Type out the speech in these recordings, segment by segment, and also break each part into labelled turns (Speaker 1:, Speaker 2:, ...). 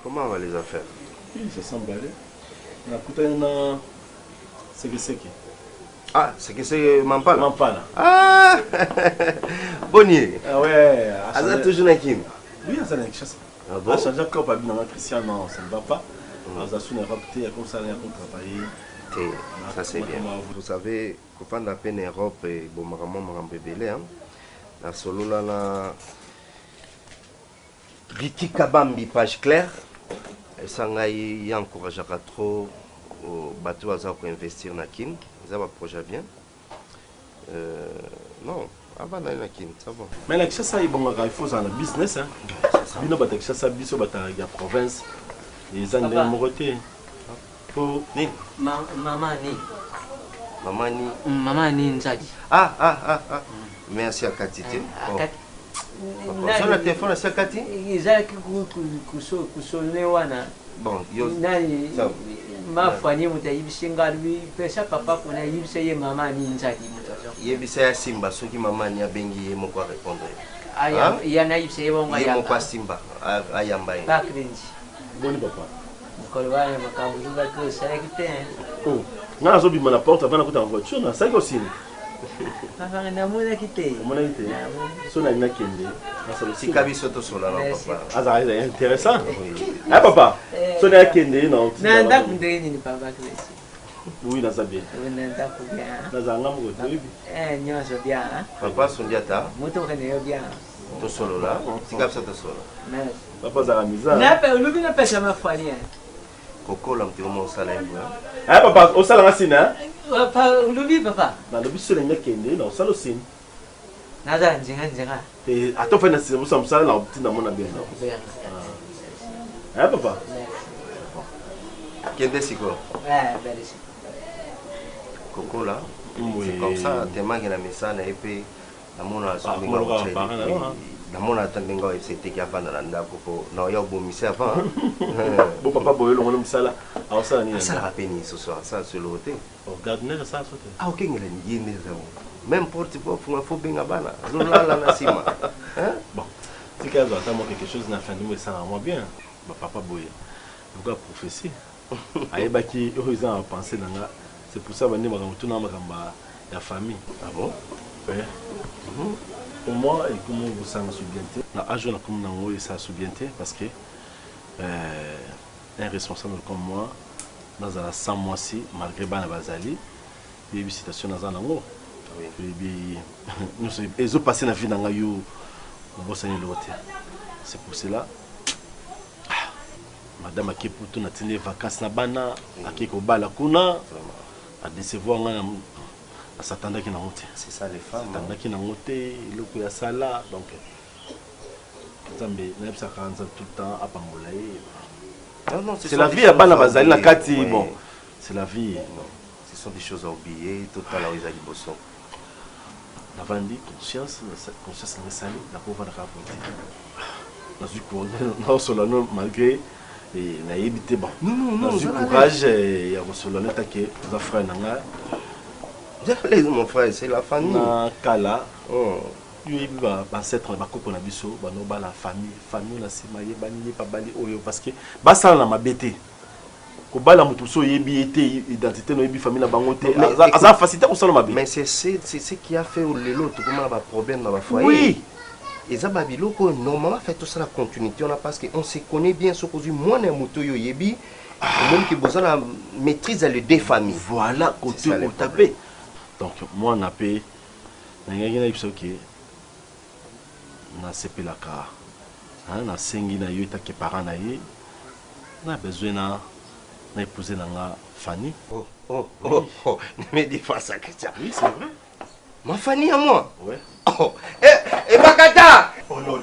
Speaker 1: Comment va les affaires?
Speaker 2: Oui, ça semble aller. On a coûté un c'est.
Speaker 1: Ah, c'est que c'est Mampala.
Speaker 2: Mampala.
Speaker 1: Ah Bonnier.
Speaker 2: Ah ouais.
Speaker 1: Aza toujours na Kim.
Speaker 2: Oui, ça n'a chasse.
Speaker 1: Ah bon?
Speaker 2: A changé encore pas bien Christian, non, ça ne va pas. Aza sous Europe, comme ça, on a travaillé.
Speaker 1: Ça c'est bien. Vous savez, quand on a peine Europe et bon, maman bébé, hein. La solo là, la Riki Kabambi, page claire. Et ça, il encourage trop au bateau pour investir dans Kim. Ils ont un projet bien. Non, avant d'aller dans Kim, ça va.
Speaker 2: Mais la chasse, il faut un business. Il y a des chasse, il y a province. Les gens de Moroté.
Speaker 3: Maman ni.
Speaker 1: Maman ni.
Speaker 3: Maman ni nzadi.
Speaker 1: Ah. Merci à Katite. Sur le téléphone, c'est Kati?
Speaker 3: Izaki kusone wana.
Speaker 1: Bon, yo.
Speaker 3: Nani mafani mutayibishinga pesa papa kuna yibise ye mama ni nzadi mutazo.
Speaker 1: Yebisa ya Simba soki mama ni abengi ye moko répondre.
Speaker 3: Aya yana yibise ye bonga ya.
Speaker 1: Ye moko Simba ayamba ye.
Speaker 3: Bakrenji.
Speaker 2: Boni papa.
Speaker 3: Kolwana makambuza ko selekte.
Speaker 2: Oh, na zo bi na porte avant na en voiture na ça aussi.
Speaker 3: Papa na mona kite.
Speaker 2: Mona kite. So na ina kende.
Speaker 1: Si kabiso to sola na papa.
Speaker 2: Ah, c'est intéressant. Ah papa. So na kende non.
Speaker 3: Na ndaku ndeni ni papa klesi.
Speaker 2: Oui, na sabie.
Speaker 3: Na ndaku bien.
Speaker 2: Na zanga mo to bi.
Speaker 3: Nyonso bien.
Speaker 1: Papa sondiata.
Speaker 3: Moto kene yo bien.
Speaker 1: To solo là. Si kapsa to solo.
Speaker 2: Papa za miza.
Speaker 3: Na pe ulubi na pesa mafali.
Speaker 1: Coco, là, tu commences à l'aller.
Speaker 2: Ah, papa, au salon à Sina?
Speaker 3: Ulubi, papa.
Speaker 2: Dans le bus, il y a Kende, dans le salon Sina.
Speaker 3: Nada, Nzinga.
Speaker 2: Et à ton fin, c'est vous ça, là, petit dans mon abien. Ah, papa.
Speaker 1: Kende, c'est quoi?
Speaker 3: Ouais, belle.
Speaker 1: Coco, là. C'est comme ça, tellement qu'il a mis ça, et puis, dans mon namona atandenga FCT qui a pas dans la coco non ya bomissé avant
Speaker 2: bon papa boyelo ngolo misala aw sala ni
Speaker 1: ça la peine ce soir ça sur le hôtel
Speaker 2: au gardener ça sauter
Speaker 1: ah ok ngela ngine ça même porte pour faut benga bana zola la nasima hein
Speaker 2: bon si cas attends moi quelque chose na fin de ça moi bien papa boye pourquoi prophétie ayeba ki oza à penser nanga c'est pour ça bandi makambo na makamba ya famille
Speaker 1: ah bon
Speaker 2: ouais pour moi, et comment vous ça soubienté, la âge là comme nango et ça soubienté parce que un responsable comme moi dans la 100 mois ci malgré bana bazali, il y a une situation dans nango. Oui. Nous ils ont passé la vie dans yo bosani l'autre. C'est pour cela madame qui pour tout na tine vacances na bana, akiko bala kuna à décevoir à s'attendre qu'il n'a monté.
Speaker 1: C'est ça les femmes.
Speaker 2: S'attendre qu'il n'a monté, le coup ya sala donc Zambé n'a pas 40 ans tout le temps à Pamboulaye.
Speaker 1: Non,
Speaker 2: c'est la vie à Bana Bazali na kati bon. C'est la vie.
Speaker 1: Non. Ce sont des choses à oublier tout à l'heure ils a dit bosso.
Speaker 2: La vandi conscience na sali la pauvre na raconter. Dans du courage, non malgré et na évité bon. Non, du courage il y a solo na taqué za frère nanga.
Speaker 1: Mon frère, c'est la famille.
Speaker 2: Na kala. Oh. Il va ancêtre na bakoko na biso, ba no ba la famille na sima ye bani pa bali oyo parce que ba sala na mabete. Ko bala mutu so yebi été identité no yebi famille na bangote. Asa facilité ko sala mabete.
Speaker 1: Mais c'est ce qui a fait au lelo tout comment ba problème dans ba foyer.
Speaker 2: Oui.
Speaker 1: Et ça babilo ko normalement fait tout ça la continuité on a parce que on se connaît bien ce que moi na mutu yo yebi. Même qui besoin la maîtrise les deux familles.
Speaker 2: Voilà côté au tapé. Donc moi on a payé nangaki que na sepelaka na sengi na yo etake parent na ye na besoin na épouser nanga Fanny.
Speaker 1: Oh ne me dis pas ça Christian.
Speaker 2: Oui c'est vrai.
Speaker 1: Ma Fanny à moi.
Speaker 2: Ouais.
Speaker 1: Oh et Bakata.
Speaker 2: Oh non.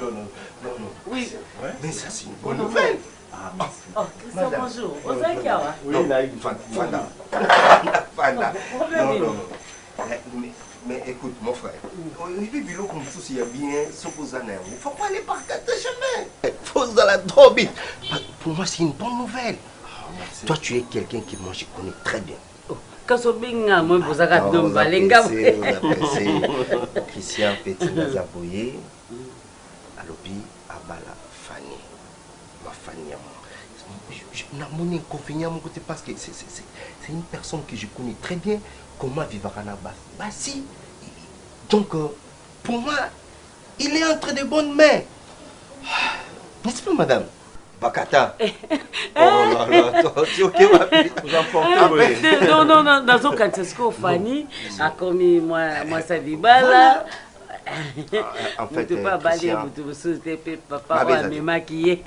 Speaker 1: Oui. Mais ça c'est une bonne nouvelle.
Speaker 3: Oh, Christian, bonjour. Vous êtes qui là?
Speaker 2: Oui,
Speaker 1: Fanda. Non. Mais écoute, mon frère, il fait bilo comme ça, s'il y a bien, ce que vous en avez. Il ne faut pas aller par quatre chemins. Il faut dans la drogue. Pour moi, c'est une bonne nouvelle. Toi, tu es quelqu'un qui moi, je connais très bien.
Speaker 3: Kasobinga, moi, vous avez un nom balenga.
Speaker 1: Christian Petit Nazaboye, Alobi Abala Fanny. Ma Fanny, mon inconvénient à mon côté parce que c'est une personne que je connais très bien. Comment vivre à la base? Bah si. Donc, pour moi, il est entre de bonnes mains. N'est-ce pas, madame? Bakata. Oh là là, tu es ok, ma fille? Vous emportez.
Speaker 4: Non, dans ce cas, c'est ce qu'on Fanny a commis moi ça vibala.
Speaker 1: En fait,
Speaker 4: pas baler papa va me maquiller.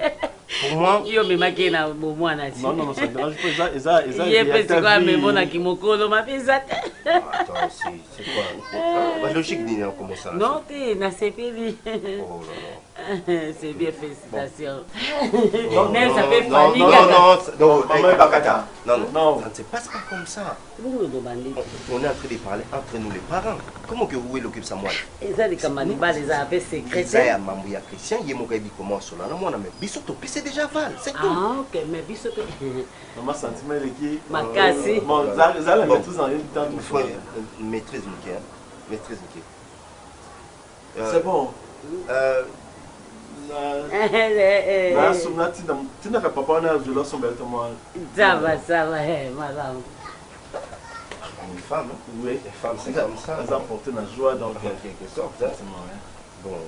Speaker 1: Pour moi,
Speaker 4: yo me maquiller na moment na ti.
Speaker 2: Non, ça ne dérange pas. Ils
Speaker 4: Il est petit quoi mais bon na kimokolo ma pesa.
Speaker 1: Attends, c'est quoi? Logique, Nina, comment ça?
Speaker 4: Non, t'es na sepeli.
Speaker 1: Oh là là.
Speaker 4: C'est bien, félicitations.
Speaker 1: Non,
Speaker 4: ça fait Fanny.
Speaker 1: Non,
Speaker 2: Maman est Bakata.
Speaker 1: Non, ça ne se passe pas comme ça. On est en train de parler entre nous les parents. Comment que vous l'occupe ça moi?
Speaker 4: Et ça, les camarades, les affaires
Speaker 1: Ça y
Speaker 4: secrètes.
Speaker 1: a mamou ya Christian, il y a mon gars qui commence là. Non, moi, mais bisoto, c'est déjà val, c'est tout.
Speaker 4: Ah, ok, mais biso.
Speaker 2: Maman sentiment est qui?
Speaker 4: Makasi.
Speaker 2: Bon, ça la maîtrise en une temps.
Speaker 1: Maîtrise Mickey. Maîtrise Mickey.
Speaker 2: C'est bon. Tu n'as pas papa, on a vu l'os belle moi.
Speaker 4: Ça va, madame.
Speaker 1: Une femme, hein?
Speaker 2: Oui,
Speaker 1: Les femmes, c'est comme ça.
Speaker 2: Elles apportent la joie dans
Speaker 1: En quelque sorte. Hein? Bon,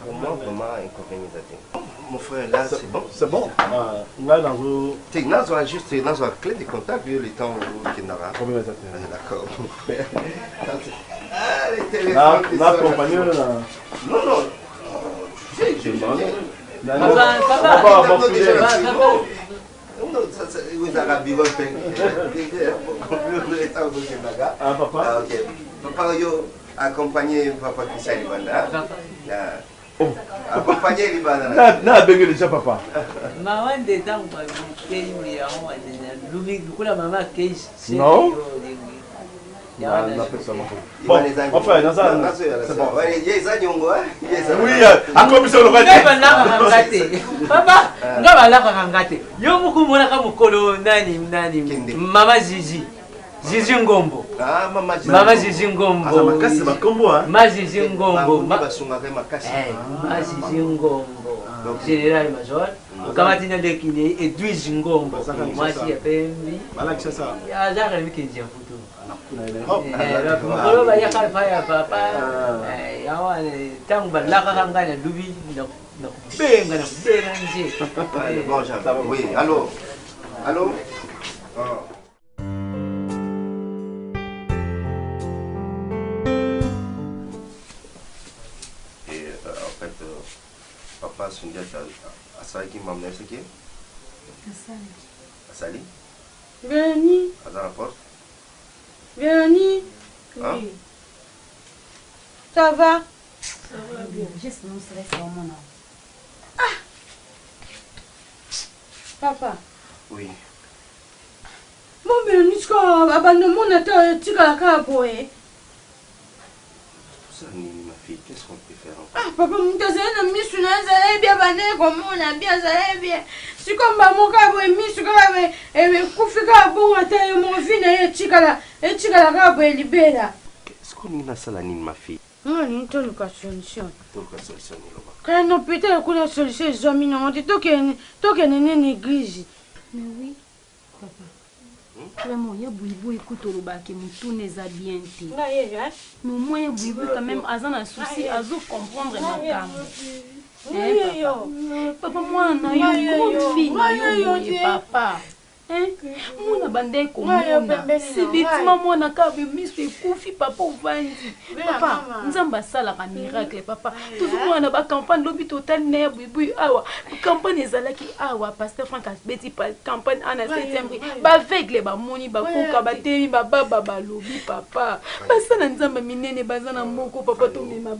Speaker 1: pour moi, vraiment, inconvénient. Mon frère, là, c'est bon.
Speaker 2: C'est bon. Là, dans le.
Speaker 1: Tu as juste une clé de contact, vu le temps qu'il n'a pas.
Speaker 2: Combien ça
Speaker 1: D'accord, mon frère. Ah, les téléphones.
Speaker 2: La compagnie, là.
Speaker 1: Non. J'ai demandé. Vous avez vivre
Speaker 2: Ah, papa.
Speaker 1: ok. Papa, yo, accompagné Papa Christian Libanda. Accompagné Libanda.
Speaker 2: Non, bégué déjà, papa.
Speaker 3: Maman de temps, maman
Speaker 2: Non. Bon, enfin, dans ça, c'est bon. Oui, à quoi vous le
Speaker 3: papa, nga balaka ngate. Yo mukumona ka mukolo nani mama Gigi. Gigi Ngombo.
Speaker 1: Ah,
Speaker 3: Mama Gigi Ngombo.
Speaker 2: Makasi makombo hein.
Speaker 3: Ma Gigi Ngombo. Ma
Speaker 1: makasi.
Speaker 3: Gigi Ngombo. Général Major. Kamatina de Kiné et Edwige Ngombo. Moi j'ai pembi.
Speaker 2: Malak c'est ça.
Speaker 3: Ya za ka miki nje futu. Mukolo ba ya ka fa ya papa. Ya wane tangu balaka kangana lubi na benga nje.
Speaker 1: Bon, j'avais. Oui, allô. Et en fait, papa Sundiat a ça qui m'a amené ce qui est Asali.
Speaker 5: Véronique.
Speaker 1: À la porte.
Speaker 5: Véronique.
Speaker 1: Hein?
Speaker 5: Oui. Ça va?
Speaker 6: Ça va bien. Juste non stress au mon
Speaker 5: Papa.
Speaker 1: Oui.
Speaker 5: Mon Véronique, abandonne-moi, tu as la boy.
Speaker 1: Ça, ma fille, qu'est-ce qu'on peut faire?
Speaker 5: Ah, papa, mon cousin, mis sur la bien bané comme on a bien, ça bien. Si comme mon cabo est mis sur la et Koufika, bon, à terre, mon fils, et Chicala, cabo est libéré.
Speaker 1: Qu'est-ce qu'on a ça, ma fille?
Speaker 5: Non, il y a une solution.
Speaker 1: Pour la solution,
Speaker 5: Quand on peut être qu'on a solution, les hommes, on dit qu'il y a une église.
Speaker 6: Mais oui, papa. Vraiment, il y a beaucoup écoute au bas qui me les a bien dit. Mais moi, il y a beaucoup quand même, à un souci, à comprendre ma gamme. Papa, moi, on a une grande fille, papa. Moi, bandé comme moi, c'est bêtement moi, on a qu'à mis koufi, papa, ou vandi. Papa, nous avons un miracle, papa. Toujours moi, on a une campagne, l'hôpital total, n'est-ce pas, campagne ezalaki awa pasteur Franck Asbeti campagne en septembre ba vegle ba moni ba koka ba temi ba baba ba lobi papa basana nzamba minene bazana moko papa to mema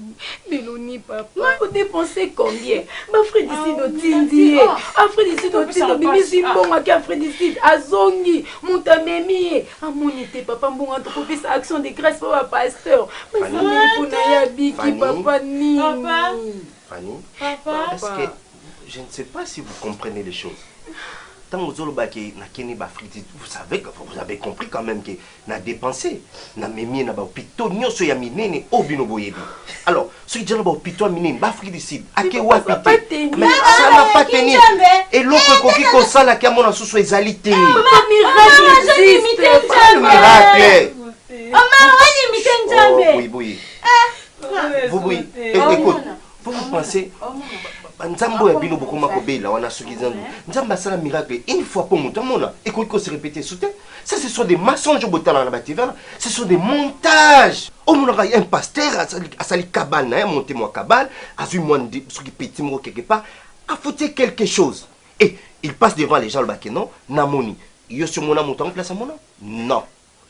Speaker 6: beloni papa faut dépenser combien ba frère d'ici no tindi frère d'ici no tindi bimisi mbonga ki frère d'ici azongi mutamemi amoni te papa mbonga to kopesa action de grâce pour ba pasteur basana mpona ya biki papa ni
Speaker 1: Fanny,
Speaker 5: Papa.
Speaker 1: est-ce que je ne sais pas si vous comprenez les choses. tant que vous avez vous savez que vous avez compris quand même que na dépensé na memi na ba hôpital nyonso ya minene obino boyebi. Alors ce qui dit na ba hôpital minene ba Afrique du Sud ake wapité mais ça n'a pas tenu et l'autre koki ko sala ki amona susu ezalité miracle oui écoute vous pensez Nzambo ya bino bokoma kobela wana soki zandu Nzamba sala miracle une fois pour mutamona et qu'on se répéter souté ça ce sont des mensonges botala na bativana ce sont des montages au monde un pasteur a sali cabane na monter moi cabane a vu moi soki petit mo quelque part a foutu quelque chose et il passe devant les gens le baké non namoni yo sur mon montant en place à mon non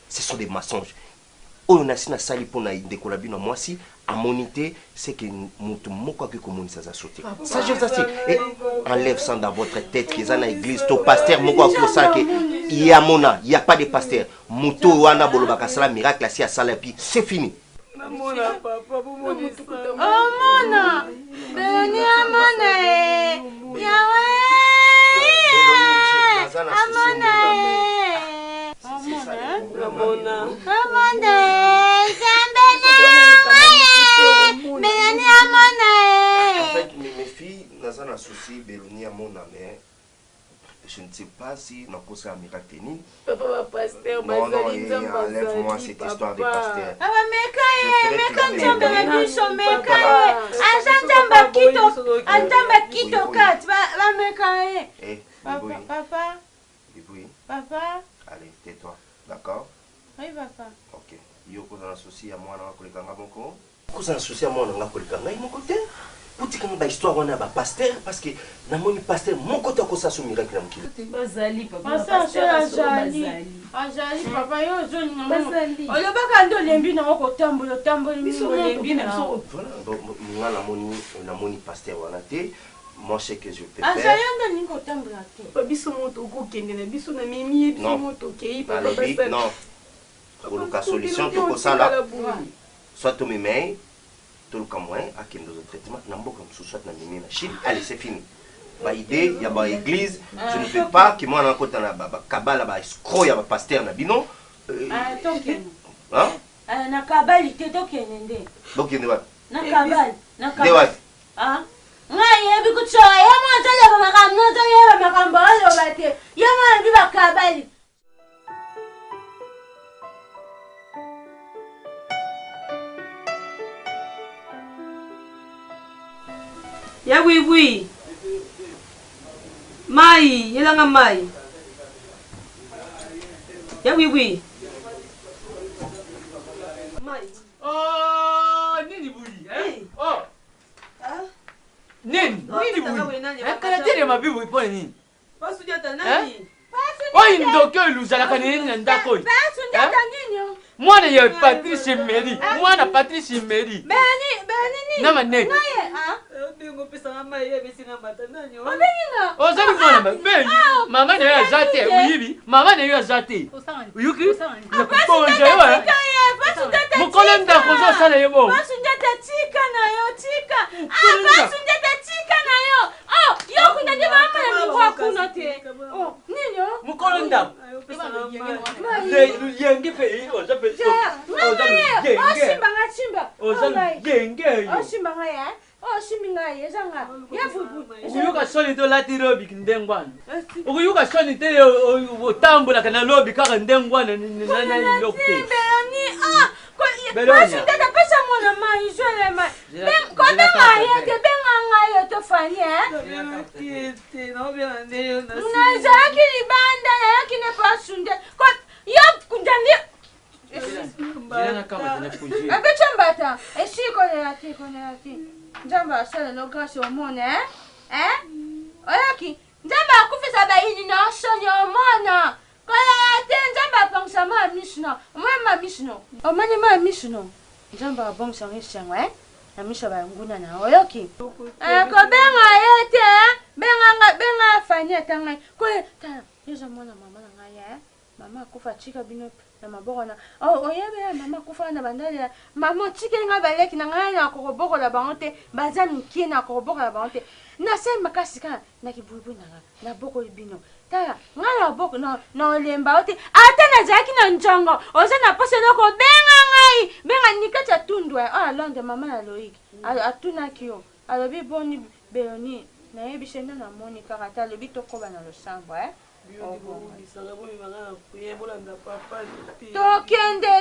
Speaker 1: ce sont des mensonges on a sina sali pona décola bino moi si à moniter c'est que mutu moko ke komoni ça sauter ça je vous et enlève ça dans votre tête que ça na église to pasteur moko ko ça que il y a pas de pasteur mutu wana bolobaka sala miracle si a sala puis c'est fini
Speaker 6: Mona papa mona
Speaker 5: mona beni amona yawe amona
Speaker 1: mes filles, nous avons un souci, Bélonia, mon ami. Je ne sais pas si nous avons un miracle.
Speaker 6: Papa, pasteur,
Speaker 1: non, enlève-moi cette histoire de pasteur.
Speaker 5: Papa.
Speaker 1: Oui.
Speaker 5: Papa.
Speaker 1: Allez, tais-toi. D'accord?
Speaker 5: Oui, papa.
Speaker 1: Ok. Yo, vous avez un souci à moi, vous avez un souci à moi, mon côté. Vous dites que vous avez une histoire de pasteur, parce que mon pasteur, mon côté, ça se miracle.
Speaker 6: Bazali, papa.
Speaker 5: Azali, papa, yo, je ne sais pas. On n'a pas quand on lembi na ko tambola lembi na so.
Speaker 1: Voilà, na moni pasteur wana te. Moi, je sais que je peux faire.
Speaker 5: Azali ndani ko tambola te.
Speaker 6: Papa biso moto ko kende na biso na mimi biso moto kei papa
Speaker 1: pasteur. Non. Pour la solution to ko sala. Soit tu me mets tout le moins à qui nous traitement n'importe comme soit na mimi na Chine. Allez, c'est fini. Ba idée, il y a ba église, je ne veux pas que moi na kota na ba kabala ba escroc ya ba pasteur na bino.
Speaker 5: Token.
Speaker 1: Hein?
Speaker 5: Na kabali te tokenende.
Speaker 1: Dokende wat.
Speaker 5: Na kabali.
Speaker 1: De wat.
Speaker 5: Ah? Ngai ebi kutso ya mo tala ba makamno to ya ba makambo alo bate. Ya mo bi ba kabali.
Speaker 4: Ya oui. Mai, yelanga mai. Ya oui. Mai.
Speaker 3: Oh, nini bui, Oh. Nini bui. Kalatele mabibu ipo nini?
Speaker 4: Pasu jata nani?
Speaker 3: Oyi ndoke luzalaka nini na ndako.
Speaker 5: Pasu jata nini?
Speaker 3: Mwana ya Patrice Meri. Mwana Patrice Meri.
Speaker 5: Beni ni.
Speaker 3: Na manet.
Speaker 5: Ngai
Speaker 6: Bingo pesa mai ya bisinga matana nyo.
Speaker 5: Obenga.
Speaker 3: Ozali mwana ba. Mama ne ya zate uyibi. Mama ne ya zate. Uyuki? Na kuponja yo. Mukolo ndako zo sala yebo.
Speaker 5: Pasu jata tika na yo tika. Pasu jata tika na yo. Oh, yo kuna de mama na mwa kuna te. Oh, nini?
Speaker 3: Mukolo ndako. Yenge pe oza pe. Ukuyuka soni to lati lobi kindengwana. Ukuyuka soni te otambola kana lobi kaka ndengwana na lokte.
Speaker 5: Belonia. Pesa mwana mai jole mai. Kota mai te benga ngai to fani
Speaker 6: No bien ndio na.
Speaker 5: Na zaki libanda na kine pasunde. Yo kundani.
Speaker 3: Jana kama tunakuji.
Speaker 5: Abecha mbata. Esiko na lati. Njamba sala no grâce au monde Oyaki. Njamba akufisa bayini na shoni au monde. Kala te njamba pangsa ma mishno. Ma mishno. O mani ma mishno. Njamba bongsa ngishangwe. Na misha ba nguna na oyoki. Ko benga yete. Benga fanya tanga. Ko ta. Yezo mona mama na ngaya. Mama kufa chika bino na maboko na oyebe mama kufa na bandali mama chika nga baleki na ngaya na kokoboko la bangote baza miki na kokoboko la bangote na se makasika na kibubu na boko bino tala ngala boko na olemba ote ata nazalaki na njongo oza na posa eloko benga ngai benga nikati atundwa alonde mama na Loïc atunaki yo alobi boni Béoni nayebi sena namoni kaka ata alobi tokoba na losambo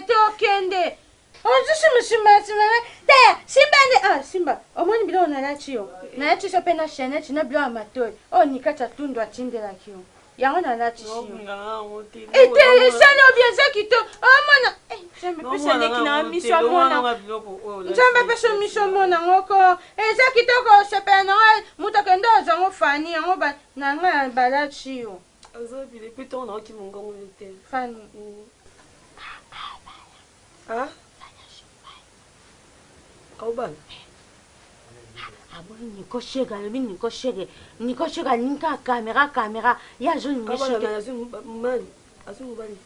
Speaker 5: tokende ozusimusimba taya simba simba omoni biloko nalati yo nalati so mpe na chainete na biloko ya matoi oyo nikati atundwa atindelaki yo yango nalati ete esali obi eza kitoko omona nzambe pesa leki na miso amona nzambe pesa miso amona ngoko eza kitoko osepela nango moto akende ozango fani yango na ngai balati yo fani
Speaker 4: Kaubana.
Speaker 5: Aboni nikoshega lobi nikoshega ninka kamera ya zo nikoshega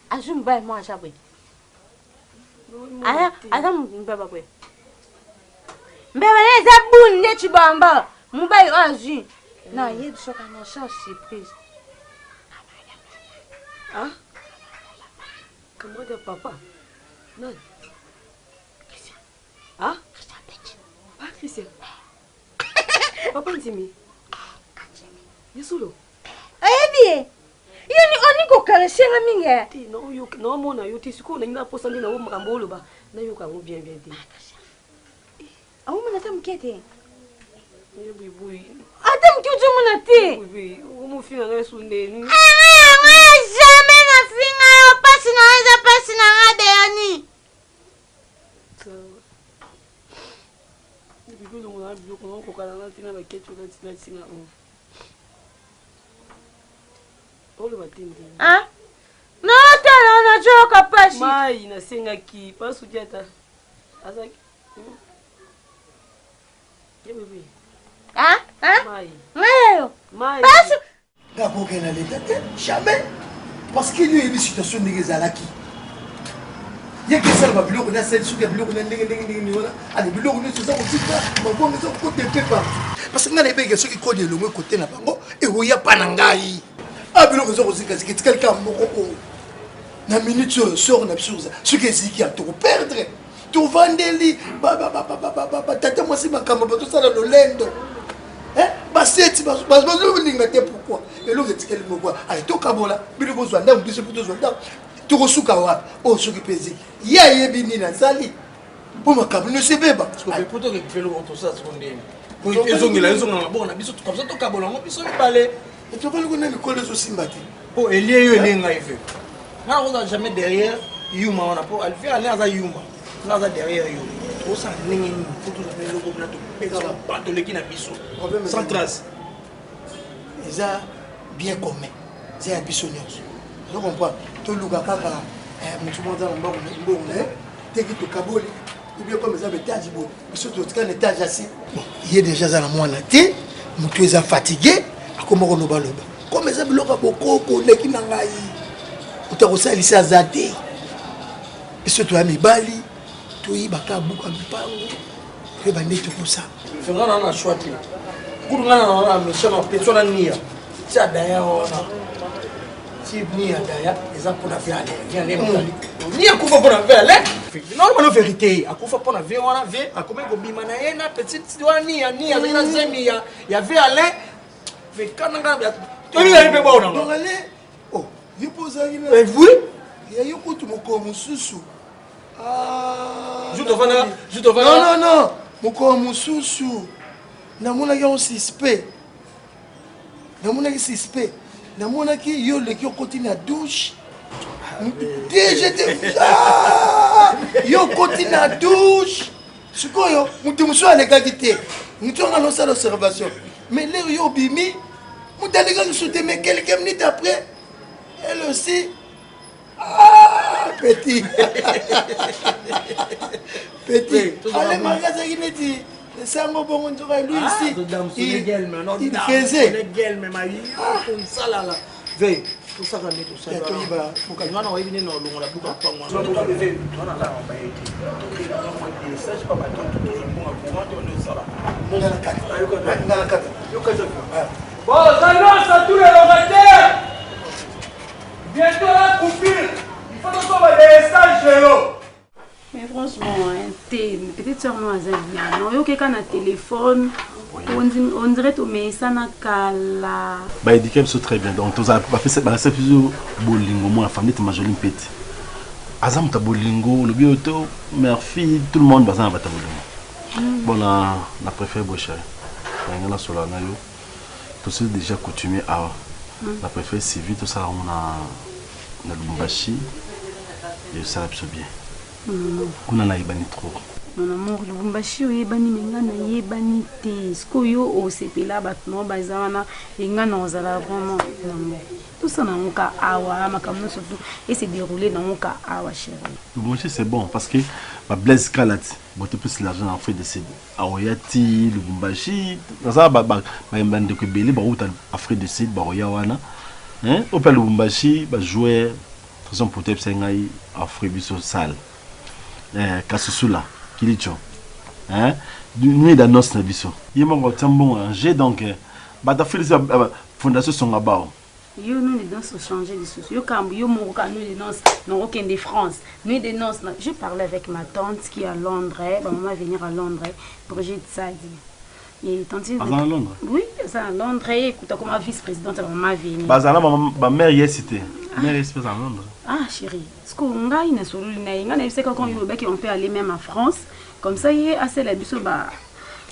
Speaker 5: azumba moi sabwe aya adam mbaba kwe mbaba leza bunne chibamba mubai azu na yebi soka na chance surprise
Speaker 4: Comment de papa? Non. Pas Christian. Papa Ntimi. Yesolo.
Speaker 5: Ayebi. Yoni oniko karesenga minga.
Speaker 4: Ti no yo no mona yo ti siko na ina posa ndina wo makambolo ba. Na yo ka ngo bien ti.
Speaker 5: Awu mona tamkete.
Speaker 4: Yebi bui.
Speaker 5: Adam kiujo mona ti.
Speaker 4: Bui, o mo finga na sunde ni.
Speaker 5: Jamais na finga yo pasi na Béoni. No tala na joka pasi.
Speaker 4: Mai na senga ki pasu jeta. Azaki. Yebi. Mai. Mai.
Speaker 5: Pasu.
Speaker 7: Gabo kena leta jamais parce que lui une situation négezalaki. Yeke salva biloko na sel suka biloko na ndenge wala ali biloko ne soza kotika mabongo zo côté pepa parce que ngana ebeke soki kodi elongo côté na bango e oya pana ngai biloko zo kotika ziki quelqu'un moko o na minute sort na bisoza soki eziki a to perdre to vandeli ba tata mwasi makambo ba to sala lolendo baseti bazolinga te pourquoi eloko etikeli moko ali to kabola biloko zo ndambu biso puto zo ndambu tukosuka wapi oyo soki mpe eziki ye ayebi nini azali mpo makambo nyonso ebeba
Speaker 8: poto kefelo tosala siko ndeni ezongela ezongela maboko na biso kamsa tokabola yango biso mibale
Speaker 7: etokoliko na mikolo ezosimba te
Speaker 8: mpo elie yo elie ngai fe nga nakozala jamais derrière yuma wana mpo alfe ale aza yuma nga aza derrière yo tosala ndenge nini fo tozala eloko na topesa bato leki na biso sans trace
Speaker 7: eza bien commun eza ya biso nyonso ozo comprendre toluka kaka motu mo aza na mbongo na ye teki tokaboli ubie comme eza betage bo biso totika na etage asi ye déjà aza na mwana te motu eza fatigué akoma kolobaloba comme eza biloko ya bokoko leki na ngai moto akosalisa aza te biso toya mibali toyibaka buka mipango toyeba nde tokosala
Speaker 8: nga na na choix te kutu nga na mission na petio na nia ti adaya wana ti nia daya eza mpona ve ale ni akufa mpona ve ale normalement vérité akufa mpona ve wana ve akomi kobima na ye na petite wana nia azali na zemi ya ve ale ve kananga toyebizali mpe bao nanga
Speaker 7: ale o ye mpo ozalaki na
Speaker 8: oui
Speaker 7: yayo kutu mokolo mosusu non mokolo mosusu namonaki yango suspect namonaki yo leki okoti na douche yo okoti na douche sikoyo moto mosusu alekaki te moto anga nosala observation mais lero yo obimi moto alekaki mosusu te mais quelques minutes après elle aussi petit ale makazaki neti esango bongo nzoka lui ici il faisait
Speaker 8: ve tosaka nde tosala wana oyebi nde na olongola buka mpango
Speaker 7: ngala kata
Speaker 3: Bon, annonce à tous les locataires
Speaker 8: Bientôt la coupure. Il faut que soit des stages.
Speaker 6: Mais franchement, t'es petite soeur moi bien. Non, yo quelqu'un na téléphone. On dirait que mais ça n'a qu'à la.
Speaker 2: Bah éduquer me très bien. Donc tous a fait cette balance plus bolingo moi la famille te majolie petite. Azam ta bolingo le bioto mère fille tout le monde bazan va ta bolingo. Bon la préféré bocher. On a sur la nayo. Tout ça déjà coutumier à la préféré c'est vite tout ça on a Lubumbashi et ça va bien. On a ibani trop.
Speaker 6: Mon amour, Lubumbashi oyebani menga na yebani te. Skoyo o sepela batno bazana enga na ozala vraiment non. Tout ça na muka awa makamno surtout et c'est déroulé dans muka awa chérie.
Speaker 2: Lubumbashi c'est bon parce que ba Blaise Kalati bote plus l'argent en fait de ces aoyati Lubumbashi ça ba mbande ko belé ba uta Afrique du Sud ba oya wana hein au pa Lubumbashi ba jouer façon peut-être c'est ngai Afrique biso sale Kasusula Kilicho hein nuit dans nos nabiso yemo ngotambo anje donc bata félix fondation Songabao
Speaker 6: yo nous les danses changer de souci yo kambo yo moka nous les danses non aucun de France nous des danses je parlais avec ma tante qui est à Londres maman va venir à Londres projet de ça et tante
Speaker 2: à Londres
Speaker 6: oui ça à Londres écoute comme vice-présidente maman venir
Speaker 2: bazala ma mère y est cité mère est à Londres
Speaker 6: ah chérie ce qu'on a une solution na c'est quand on peut aller même en France comme ça y est assez la biso ba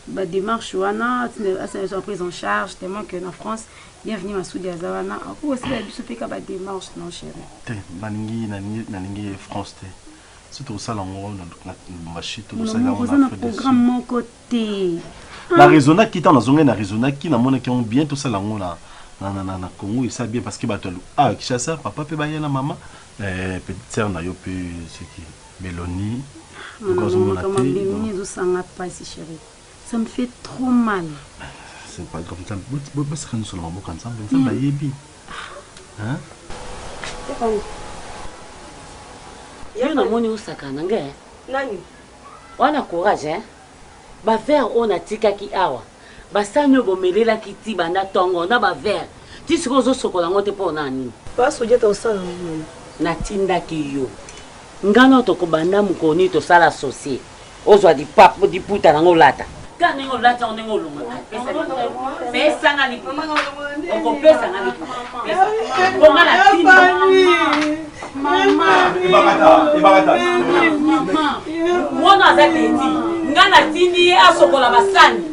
Speaker 6: démarche wana assez sont prise en charge tellement que en France bienvenue à Soudi Azawana ou aussi la biso fait ka ba démarche non chérie
Speaker 2: te naningi France te surtout ça là on na machito
Speaker 6: tout ça là on a programme mon côté
Speaker 2: la raisonna qui dans zonga na raisonna qui na mona qui on bien tout ça là on na Congo et ça bien parce que batolu ah Kinshasa papa peut bailler la maman petite sœur na yo peut ce qui Mélanie
Speaker 6: ça me fait trop mal.
Speaker 2: C'est pas comme ça. Ça nous sommes comme ça. Ça va y bien. Hein?
Speaker 4: Yo na moni usaka nanga nani wana courage hein ba verre on a tikaki awa ba sanyo bomelela kiti banda tongo na ba verre ti sikozo sokola ngote po nani
Speaker 9: ba soje to sala
Speaker 4: na tinda ki yo ngano to ko banda mukoni to sala associé ozwa di papo di puta nango lata kana ngo lata on ngo lunga pesa ngani on pesa ngani ko ngala tinda Mama, mwana zateti ngana tindi asokola basani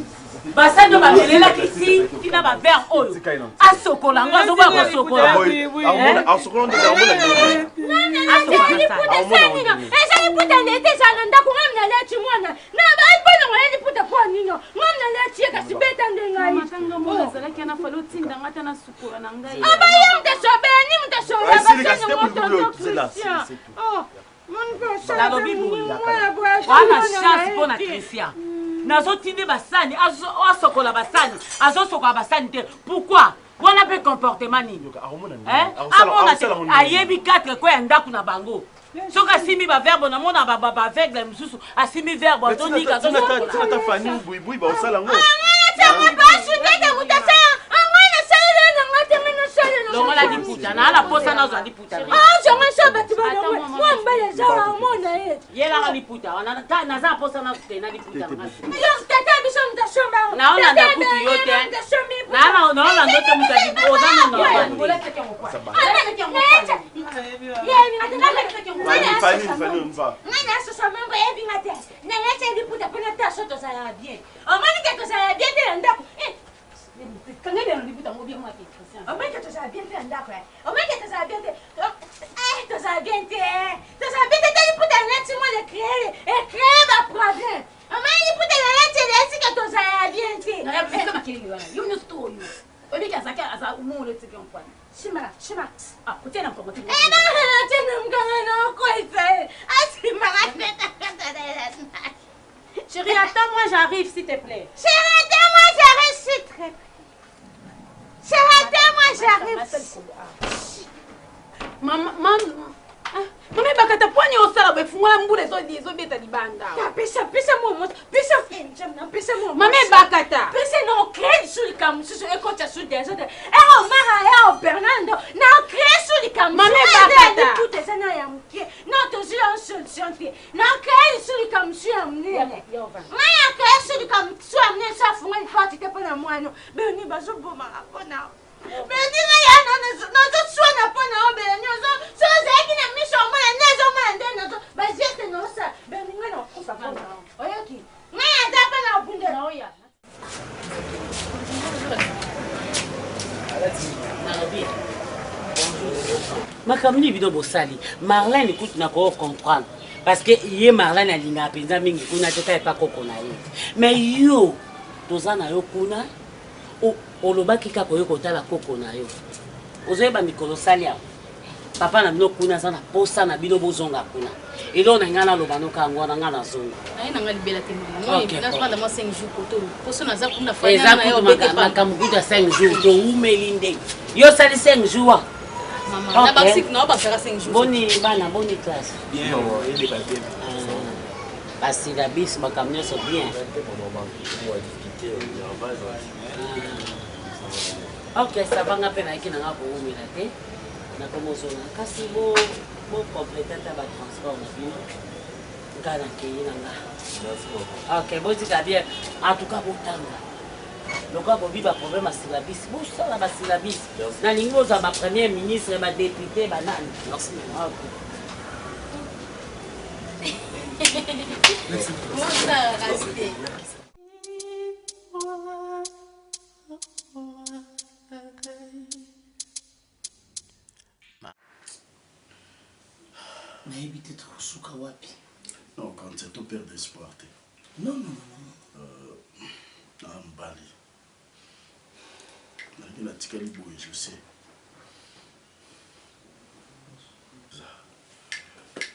Speaker 4: basani bamelela kisi tina ba verre oyo asokola ngazo ba kosokola
Speaker 2: asokola ndika omona
Speaker 5: eza liputa ndete sana ndako ngamna lechi mwana na baibona ngale liputa kwa nino ngamna lechi kasi beta ndengai
Speaker 6: matanga mwana zalaki na falo tinda ngata na sukola na ngai
Speaker 5: abaye mtasobeni
Speaker 4: wana chance mpona Christian nazotindi basani asokola basani azosokola basani te pourquoi wana mpe comportement nini amona ayebi 4 ko ya ndako na bango soki asimbi baverbe namona baveugle mosusu asimbi verbe atonika longola liputa na ala posa nazwa liputa yelaka liputa naza posa nazutena liputa naolanda kutu yo te naolanda te mutu oza
Speaker 6: Chérie, attends-moi, j'arrive, s'il te plaît.
Speaker 5: Chérie, attends-moi, j'arrive, s'il te plaît. Chérie, attends-moi, j'arrive.
Speaker 6: Maman, bakata pwani osala befungola mbule zo beta libanda.
Speaker 5: Pesa momo, pesa momo.
Speaker 6: Mame bakata.
Speaker 5: Pesa no crée sur le cam, sur le côté sur des autres. Et on m'a Bernardo, na crée sur le cam.
Speaker 6: Mame
Speaker 5: ngano beni bazoboma apona beni ngaya nazo swana apona obeni so zeki na miso mwana nezo mwana ndeno bazete no sa beni ngano kufa pona oyaki ngaya dapa na obunde na oya
Speaker 4: makamni bido bosali Marlène écoute na ko comprendre parce que yé Marlène alinga penza mingi kuna teka epa koko na ye mais yo toza na yo kuna olobaki kaka yo kotala koko na yo ozoyeba mikolo sali ya papa na bino kuna za na posa na bino bozonga kuna elo na ngana loba no kango na ngana zonga
Speaker 6: ai na ngali bela te mama moi na swanda mo 5 jours koto poso na za kuna fa
Speaker 4: na yo makambuta 5 jours to umelinde yo sali 5 jours
Speaker 6: maman na baksik na bakara 5 jours
Speaker 4: boni bana boni classe
Speaker 2: bien il est papier
Speaker 4: basi la bis makamnyo so bien ok ça va ngapé na kina ngapo umila te na komozona kasi bo compléter ta ba transport na bino ngana ke inanga ok bo tika bien en tout cas botanga loka bo biba problème à syllabis bo sala ba syllabis na lingo za ba premier ministre ba député ba nani merci
Speaker 6: merci bonsoir Racité
Speaker 8: Mais éviter trop souka wapi.
Speaker 2: Non, quand c'est ton père d'espoir.
Speaker 8: Non.
Speaker 2: Mbali. Il a tiré le bout, je sais.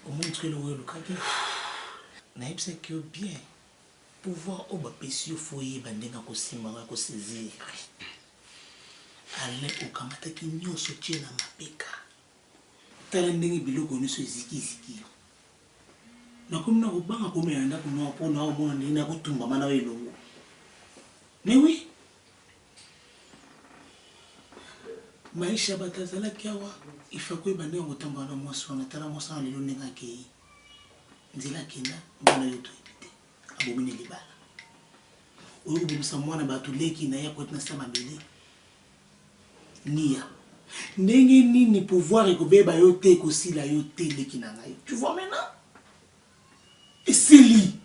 Speaker 8: Au montre le wélo kage. Naïb c'est que bien. Pouvoir au bapesi au foyer bandenga ko simanga ko saisir. Ale o kamata ki nyoso tie na mapeka. Tala ndenge biloko niso ziki. Na kumna kubanga kumenda kuno pona au mona ndina kutumba mana welongo. Mais oui. Maisha batazala kiawa ifakwe bande ngotamba na mwasi wana tala mwasi wana lelo ndenge akei. Nzela kenda mbona yoto ibite. Abomine libala. Oyo bimsa mwana batuleki na yakot na sama bele. Nia. Ndenge nini pouvoir ekobeba yo te kosila yo te leki na ngai. Tu vois maintenant? Et c'est lui.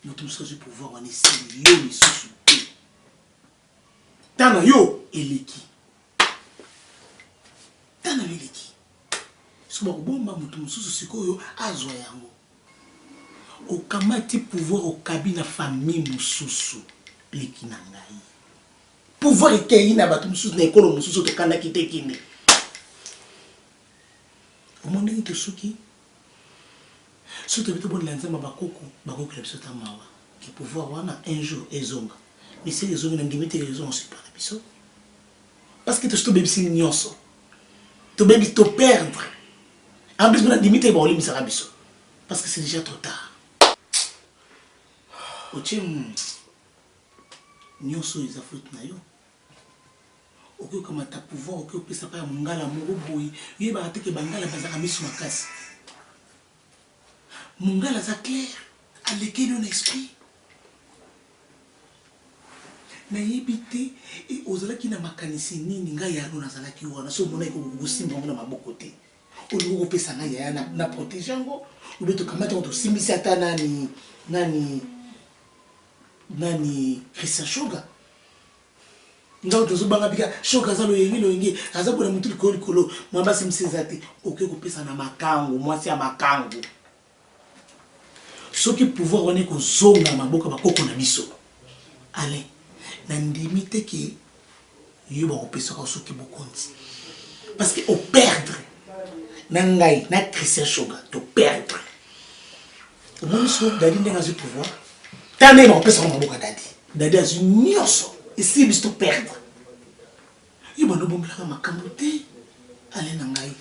Speaker 8: Notre message pouvoir on est sili yo lisusu te. Tana yo eleki. Tana eleki. Soba bomba mutu mususu sikoyo azwa yango. Okamati pouvoir okabi na famille mususu leki na ngai. Pouvoir ekei na bato mususu na ekolo mususu to kanda kite kine. Omonde ki tosuki. Soto bito bon lanza mabakoko bakoko la biso tamawa. Ki pouvoir wana un jour ezonga. Mais c'est les hommes qui ont raison, on se parle de ça. Parce que tu as baby si nyonso. Tu baby te perdre. En plus, on a limité le problème ça parce que c'est déjà trop tard. Oche nyonso ils a faute na yo. Oko comme ta pouvoir oko pesa pa mungala moko boyi. Yé ba ateke bangala bazaka misu makasi. Mungala za clair à lequel on esprit. Na yebite et ozalaki na makanisi nini ngai ya no nazalaki wana so mona iko kusimba ngona maboko te olingo pesa ngai ya na protéger ngo ubeto kamata to simbisi ata nani Christian Shoga ngao tozo banga bika Shoga zalo yengi azabona mutu likolo mwamba simsezate oke ko pesa na makango mwasi ya makango soki pouvoir wana ko zonga maboko bakoko na biso allez na limite que yo ba opesa ka soki bokonti parce que au perdre na ngai na Christian Shoga to perdre au moins so dadi ndenga zu pouvoir tane ba opesa ka maboko dadi azu nyonso et si biso to perdre yo ba no bombela makambo te ale na ngai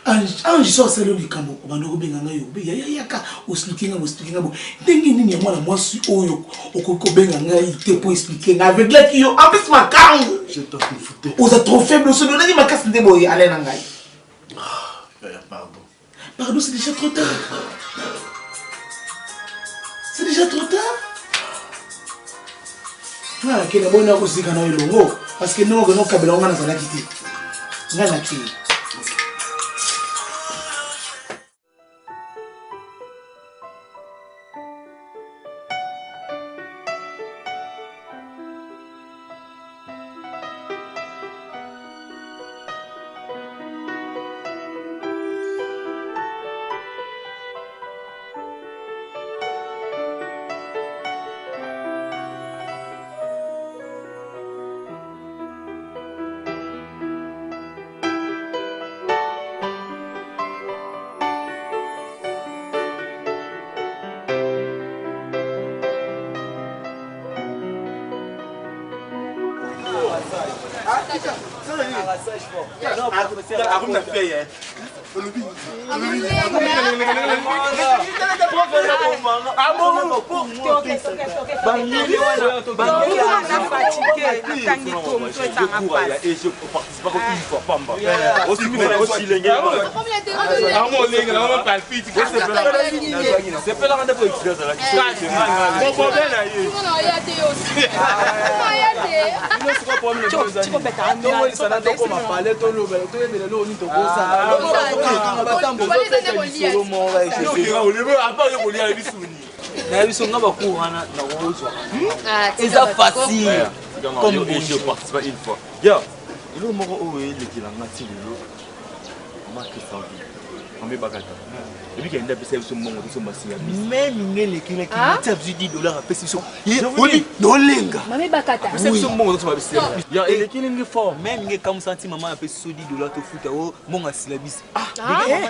Speaker 8: ange so selo likambo bando ko benga ngayo be yaka expliquer bo ndenge nini ya mwana mwasi oyo okoko benga ngai te pour expliquer nga avec la ki yo en plus makango
Speaker 2: je t'en foutais
Speaker 8: aux trop faible so ndenge makasi ndebo yi ale na ngai pardon c'est déjà trop tard
Speaker 7: nga nakende bona kozika na elongo parce que noko nokabela ngo nga nazalaki te nga nakende
Speaker 9: Et puis, il y a une personne qui est même il qui a $10 à payer sur oui, non, lenga.
Speaker 6: Mami bakata.
Speaker 9: C'est ce moment où tu vas payer. Il y a une qui est fort. Même il comme senti maman a payé sur $10 te foutre au mon asilabis.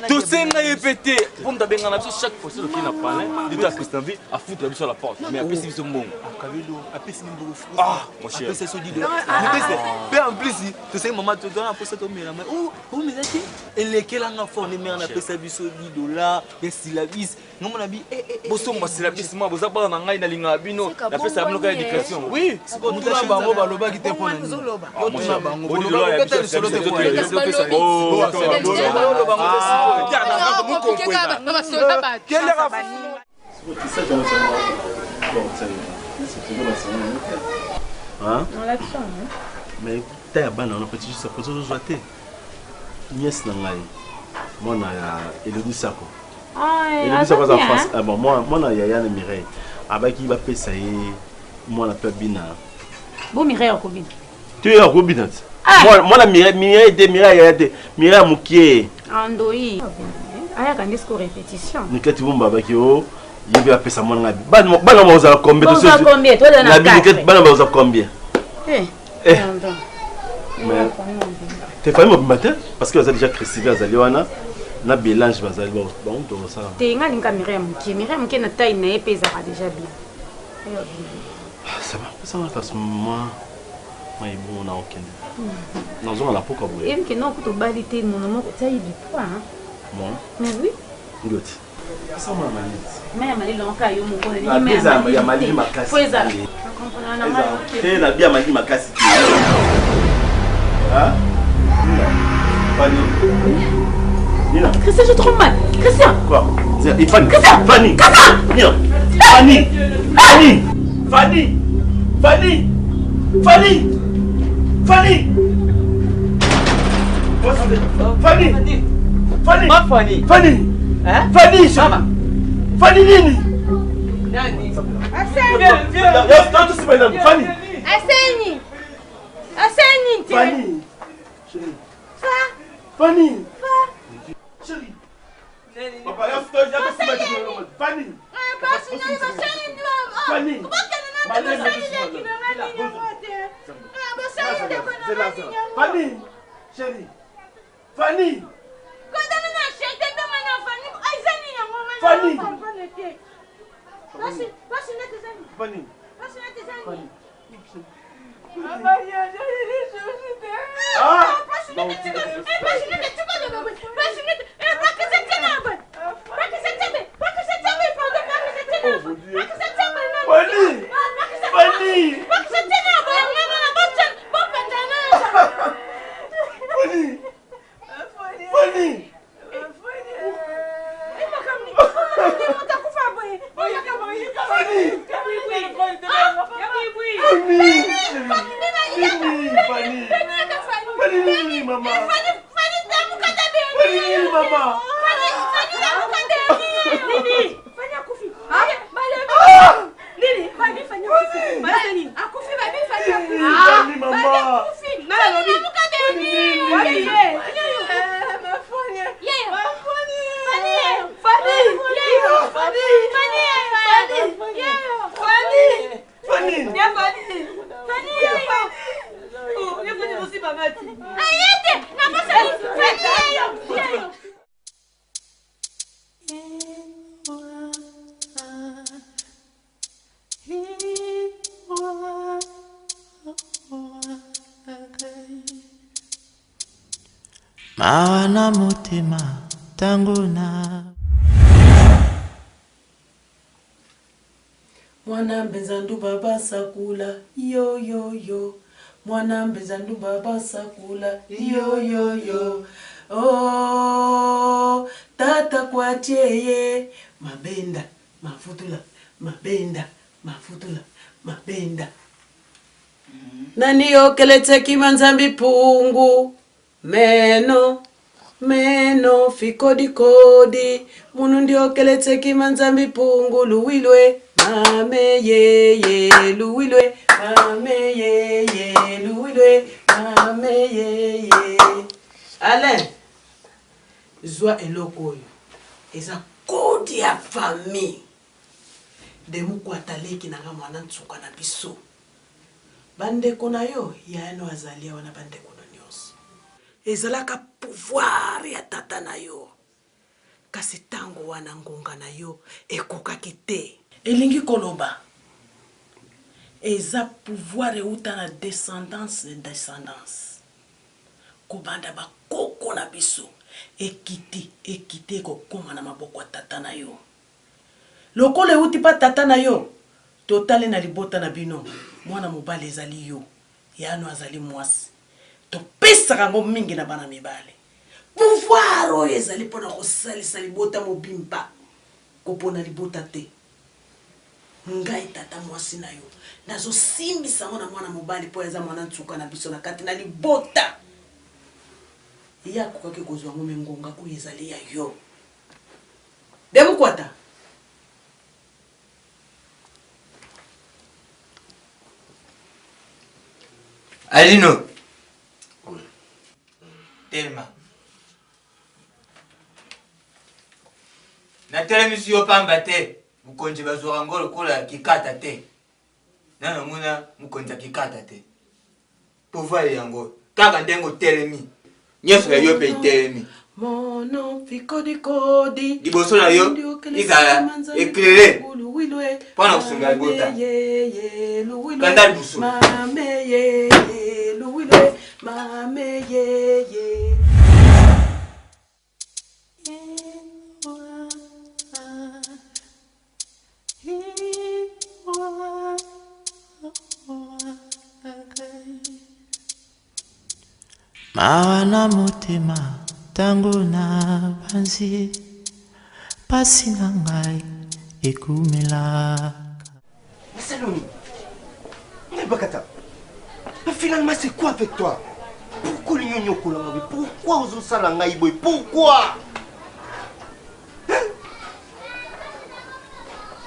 Speaker 9: Tout ça n'a répété. Pour me taper dans la chaque fois sur le qui n'a pas de ta Christian vie à foutre la sur la porte. Mais a payé sur mon. A payé sur mon. Ah, mon cher. A payé sur $10. Mais en plus, tu sais maman te donne un peu ça ton mère. Oh mais ça elle est quelle en a fort les mères a payé sur $10. Et si la vis, non mon ami, bosso moi si la vis moi vous avez na ngai na linga bino, la fait ça me loka éducation. Oui, c'est comme tout là bango baloba qui te pona ni. Tout là bango baloba peut-être solo te pona. Oh, quel est la
Speaker 2: hein? Mais t'as ban on peut juste poser aux joies. Nièce na ngai. Moi na Elodie Sako. Elodie Sako en France. Ah bon moi na Yaya na Mireille. Abaki va pesa ye moi na pe bina.
Speaker 6: Bon Mireille en combine.
Speaker 2: Tu es en combine. Moi na Mireille de Mireille de Mireille Mukie.
Speaker 6: Andoi. Aya quand est-ce qu'on répétition?
Speaker 2: Nikati bomba baki o il va pesa moi na bana bana za combien de choses.
Speaker 6: Combien toi dans la
Speaker 2: carte. Bana za combien?
Speaker 6: Mais
Speaker 2: t'es famille au matin parce que vous avez déjà crescivé à Zaliwana na mélange bazali bon donc ça
Speaker 6: t'es nga linga Mireille na taille na epeza déjà bien
Speaker 2: ça va parce que moi est bon na aucun non on a pas quoi vous
Speaker 6: et que non que to balité mon nom taille du poids hein
Speaker 2: moi
Speaker 6: mais oui
Speaker 2: good ça m'a
Speaker 6: mais mali lonka yo mon connait
Speaker 2: mais mais ya mali makasi
Speaker 6: faut ça comprendre na mal
Speaker 2: et la bien mali makasi hein Nina.
Speaker 6: Christian, je trouve mal. Christian.
Speaker 2: Quoi? Fanny.
Speaker 6: Christian.
Speaker 2: Fanny. Nina. Fanny. Fanny. Fanny. Fanny. Fanny. Fanny. Fanny. Fanny.
Speaker 3: Ma Fanny.
Speaker 2: Fanny.
Speaker 3: Hein?
Speaker 2: Fanny.
Speaker 3: Mama.
Speaker 2: Fanny Nini.
Speaker 3: Nani?
Speaker 2: Viens. Viens. Fanny.
Speaker 5: Aseni. Aseni.
Speaker 2: Fanny. Fanny. Chérie. Papa, Fanny. Fanny. Fanny. Chérie. Fanny. Fanny. Fanny.
Speaker 10: Mawana motema tangona
Speaker 11: Mwana mbezandu baba sakula yo yo yo. Mwana mbezandu baba sakula yo yo yo. Oh tata kwatieye mabenda mafutula mabenda mafutula mabenda. Nani yokelete kimanzambi pungu meno meno fikodi kodi munu ndio kelete kimanzambi pungu luwilwe mame ye luwilwe mame ye luwilwe mame ye. Alain zwa eloko oyo eza kodi ya famille de mukwatалeki nanga mwana ntsuka na biso bandeko na yo yano azalia wana bandeko na nyonso ezalaka pouvoir ya tata na yo kasi tango wana ngonga na yo ekokaki te elingi koloba eza pouvoir euta na descendance kobanda bakoko na biso ekiti kokoma na maboko ya tata na yo lokolo euti pa tata na yo totale na libota na bino mwana mobali ezali yo yano azali mwasi topesaka ngo mingi na bana mibale pouvoir oyo ezali mpona kosalisa libota mobimba kopona libota te ngai tata mwasi na yo nazosimbisa ngo na mwana mobali mpo eza mwana ntsuka na biso na kati na libota ya kokaki kozwa ngo mengonga oyo ezali ya yo demukwata
Speaker 12: Alino. Telma. Na telemisi yo pamba te. Mukonje bazora ngolo kola kikata te. Nana muna mukonja kikata te. Pouvoir yango. Kaka ndengo telemi. Nyeso ya yo pe telemi.
Speaker 11: Mono fikodi kodi.
Speaker 12: Liboso na yo izala éclairé. Pana kusunga gota. Kanda busu.
Speaker 11: Mame ye luwilwe mame ye.
Speaker 10: Mawana motema tangona banzi pasi na ngai ekumela.
Speaker 1: Saloni, mais Bakata, finalement c'est quoi avec toi? Pourquoi l'union Kolamabi? Pourquoi aux Salangaïboy? Pourquoi?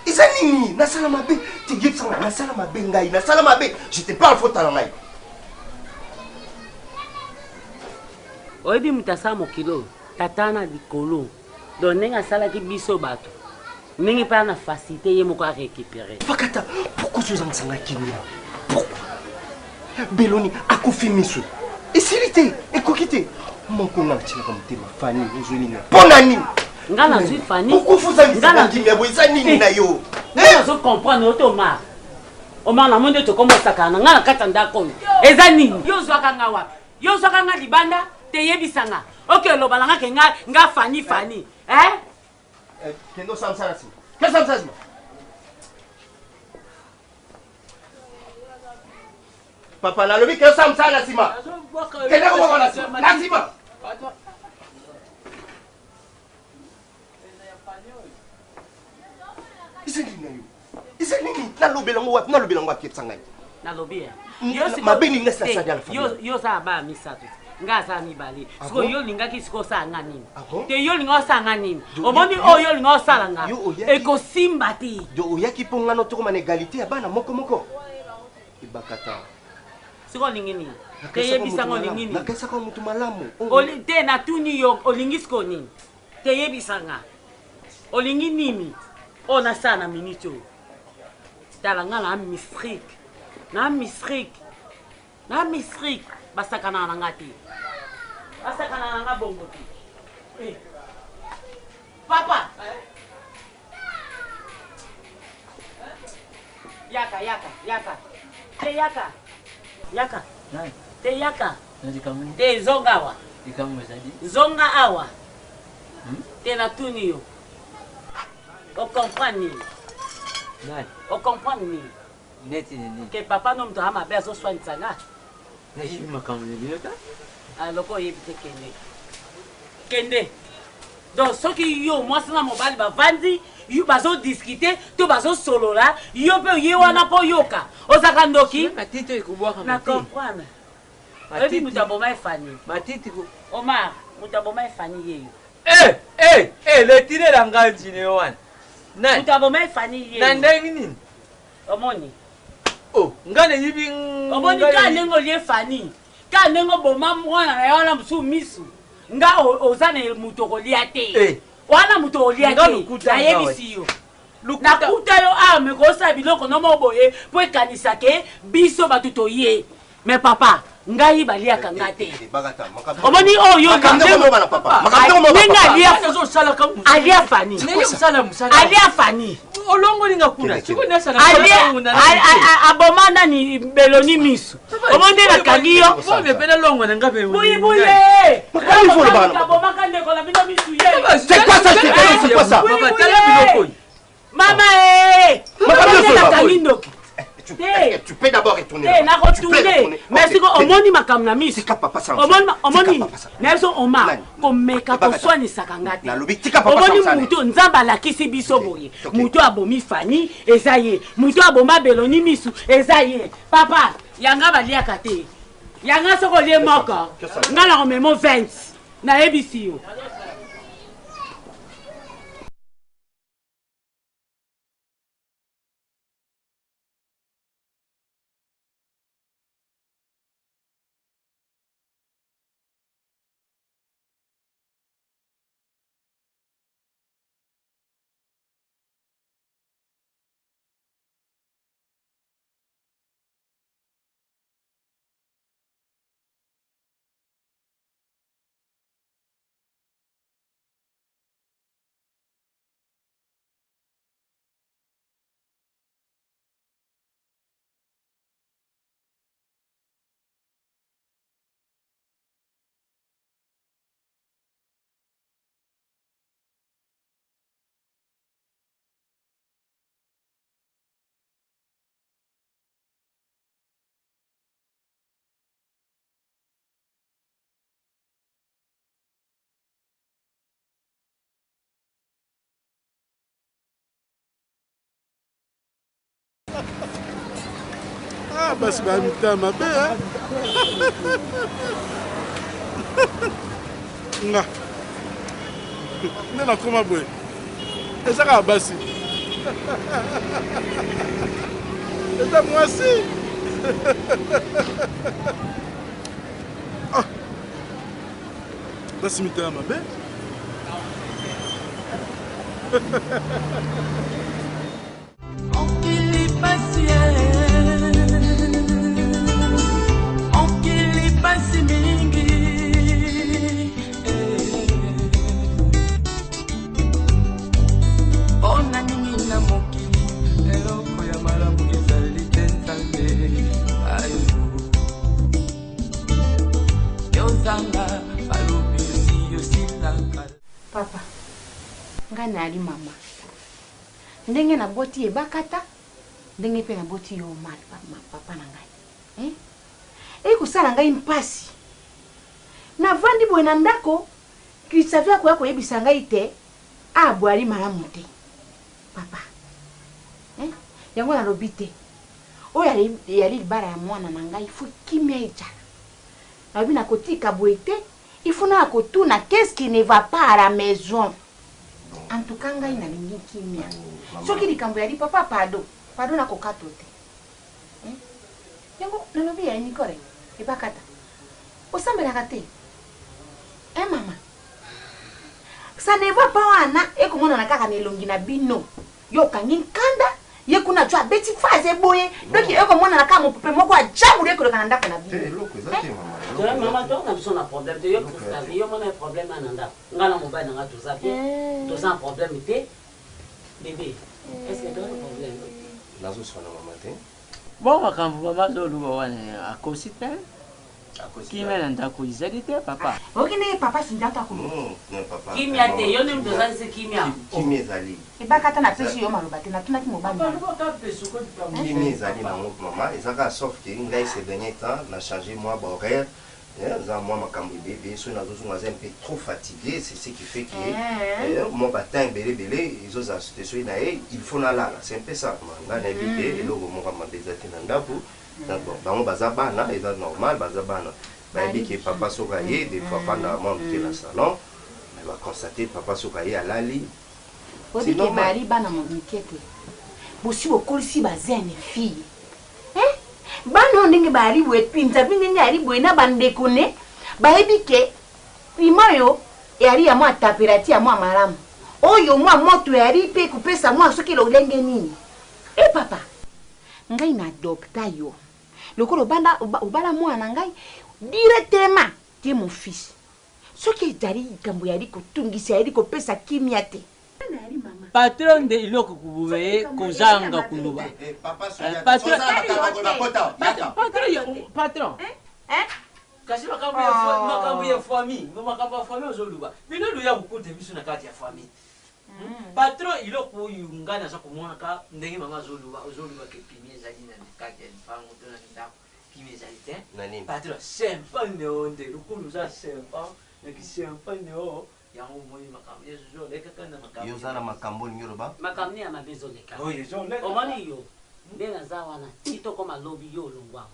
Speaker 1: Izanini, Nasalamabe, tu dis ça, Nasalamabe Ngaï, Nasalamabe, je te parle faute à la maille.
Speaker 4: Oyebi mutasa mokilo, tatana likolo, donenga salaki biso bato. Mingi pa na facilité ye moko a récupérer.
Speaker 1: Bakata, pourquoi tu en sanga kinia? Pourquoi? Beloni akufi miso. Et silité, et kokité. Mon kona tina comme tema Fanny, ozolina. Bonani.
Speaker 4: Ngana zui Fanny.
Speaker 1: Pourquoi vous avez ça dit mais vous ça nini na yo?
Speaker 4: Ngana zo comprendre automar. Omar na monde to komo sakana ngana katanda kono. Eza nini? Yo zo kanga wapi? Yo zo kanga libanda te yebisanga. OK lo balanga ke nga Fanny.
Speaker 1: Kendo samsarasi. Qu'est-ce que ça? Papa na lobi que samsara sima. Kenda ko bana sima. Nasima. Iseni na yo. Iseni ni na lobi lango wapi? Na lobi lango wapi tsanga.
Speaker 4: nalobi
Speaker 1: mabeni ngesa sadia la famille
Speaker 4: yo sa ba misato nga sa mibale siko yo lingaki siko sa nga nini te yo linga sa nga nini omoni oyo linga sala nga ekosimba te
Speaker 1: do oyaki ponga no tokoma na égalité ya bana moko ibakata
Speaker 4: siko lingi nini te yebisa ngo lingi nini
Speaker 1: nakesa ko mutu malamu
Speaker 4: oli te na tuni yo olingi siko nini te yebisa nga olingi nini ona sana minito tala nga na misrik basakana na ngati basakana na nga bongo ti papa yaka te zonga awa zonga awa te na tuni yo o comprendre nini que papa não me ama bem as suas fantasmas
Speaker 9: na hivi makamu ni leta
Speaker 4: aloko yebite kende donc ce qui yo moi c'est na mobile ba vandi yo bazo discuter to bazo solo là yo pe yo wana po yoka ozaka ndoki
Speaker 9: matito ikubwaka
Speaker 4: na comprendre ebi mutaboma efani
Speaker 9: matiti ko
Speaker 4: Omar mutaboma efani yeyo
Speaker 9: le tire la nganji ne wana
Speaker 4: mutaboma efani yeyo
Speaker 9: na ndenge nini
Speaker 4: omoni
Speaker 9: ngane yibi
Speaker 4: omoni ka nengo lie fani ka nengo boma mwana na yona musu misu nga ozana muto kolia te wana muto kolia te na yebisi yo na kuta yo ame ko sa biloko no moboye po ekanisa ke biso batuto ye mais papa ngai balia kanga te omoni oyo alia fani
Speaker 9: olongo linga kuna chiko nasa na
Speaker 4: aboma nani beloni misu omonde na kangiyo
Speaker 9: bonge pena longo na ngabe
Speaker 4: buye aboma kande kola bino misu ye
Speaker 1: c'est quoi ça
Speaker 9: papa tala biloko
Speaker 4: mama
Speaker 1: tu peux d'abord retourner.
Speaker 4: Mais si on moni makamna miss. Omoni Nelson Omar komeka poswani sakangate. Omoni muto nzamba la kisi biso boye. Muto abomi fani ezaye. Muto aboma beloni misu ezaye. Papa yanga balia kate. Yanga soko lie moka. Ngala komemo 20 na ABC yo.
Speaker 13: Basi ba mitama be nga nena koma boy ezaka basi eza mwasi basi mitama be
Speaker 5: Papa, ngana ali mama. Ndenge na boti ebakata, ndenge pe na boti yo mal papa na ngai. Kusala ngai mpasi. Na vandi boye na ndako, Christophe ko yako yebisa ngai te, abwali malamu te. Papa. Yango na lobite. oyo yali libala ya mwana na ngai faut kimia ejala nabi na kotika boye te il faut na kotuna qu'est-ce qui ne va pas à la maison en tout cas ngai nalingi kimia soki likambo yali papa pardon na kokato te yango nalobi ya nikore ebakata osambelaka te mama ça ne va pas wana ekomona kaka na elongi na bino yokangi nkanda ye kuna twa beti phase boye donc ekomona na kaka mopepe moko ajabu lekoleka na ndako na bino
Speaker 4: mama to na biso na problème te yo Christophe yo mona problème ananda ngala mobali nga toza bien toza problème te bébé est-ce que tu as un problème
Speaker 1: nazo sona mama te
Speaker 3: bon makambo mama zoluba wana akosi te kimia ndako izali te papa
Speaker 5: okine papa sindata ko
Speaker 1: papa
Speaker 4: kimia te yo nem toza se kimia
Speaker 1: ezali
Speaker 5: ebakata na pesi yo maloba te na tunaki mobali
Speaker 1: kimia ezali na mama ezaka sauf que ngai ces derniers temps na changé moi horaire moi makambo bébé so na zozunga un peu trop fatigué c'est ce qui fait que moi batin belé ils ont situation na il faut na là c'est un peu ça nga na bité et logo mo kama bezati na ndako bango baza bana eza normal baza bana bayebi ke papa soka ye des fois pendant moi ke na salon mais va constater papa soka ye alali
Speaker 5: c'est normal bali bana mo mikete bosi bokolisi bazene fille bano ndenge bali bwe pinza ndenge ali bwe na bandeko ne bayebi ke imayo yali ya mwa tapirati ya mwa malamu oyo mwa moto yali pe kupesa mwa soki lo lenge nini papa ngai na adopta yo lokolo banda obala mwana ngai directement tie mon fils soki ezali likambo yali kotungisa yali kopesa kimia te
Speaker 3: patron de iloko kubube kozanga kuluba patron kasi makambo ya famille makambo ya famille ozoluba bino luya kukuta biso na kati ya famille patron iloko yungana za kumona ka ndenge mama zoluba ke pimie ezali na kati ya mpango to na ndako pimie ezali te patron sempa neonde lukulu za sempa na sempa neo yango moi makambo yezo leka kana makambo
Speaker 1: yo zala makambo ngiro ba
Speaker 4: makambo ya mabezo leka
Speaker 3: yezo leka
Speaker 4: omani yo ndena za wana tito koma lobby yo longwa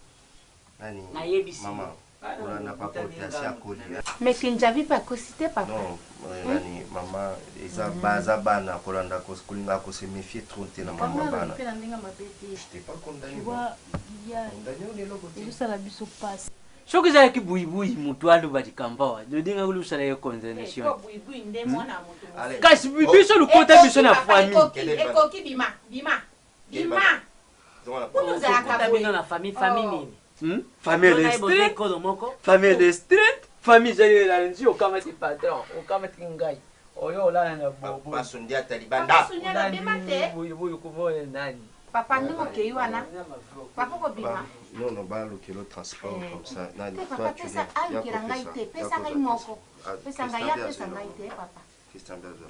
Speaker 1: nani
Speaker 4: na yebisi
Speaker 1: mama on n'a pas porté assez à cause
Speaker 5: mais tu n'avais pas cosité papa
Speaker 1: non nani mama eza baza bana kolanda ko kulinga ko se méfier trop te na mama bana je t'ai pas condamné
Speaker 6: ça la biso passe
Speaker 3: soki ezalaki buibui motu aloba likambo awa lodinga kolusala ye condamnation kasi biso lokota biso na famille
Speaker 5: ekoki bima
Speaker 4: bino na famille nini
Speaker 3: famille de street famille ezali nzi okamati patron okamati ngai oyo olala na
Speaker 1: bobopasondi atalibanda
Speaker 3: buibui kumone nani
Speaker 5: papa ndenge okei wana papa kobima
Speaker 1: non non ba le transport comme ça nani
Speaker 5: toi tu viens alukela ngai te pesa ngai moko pesa ngai ya pesa ngai te papa
Speaker 1: Christian Belzo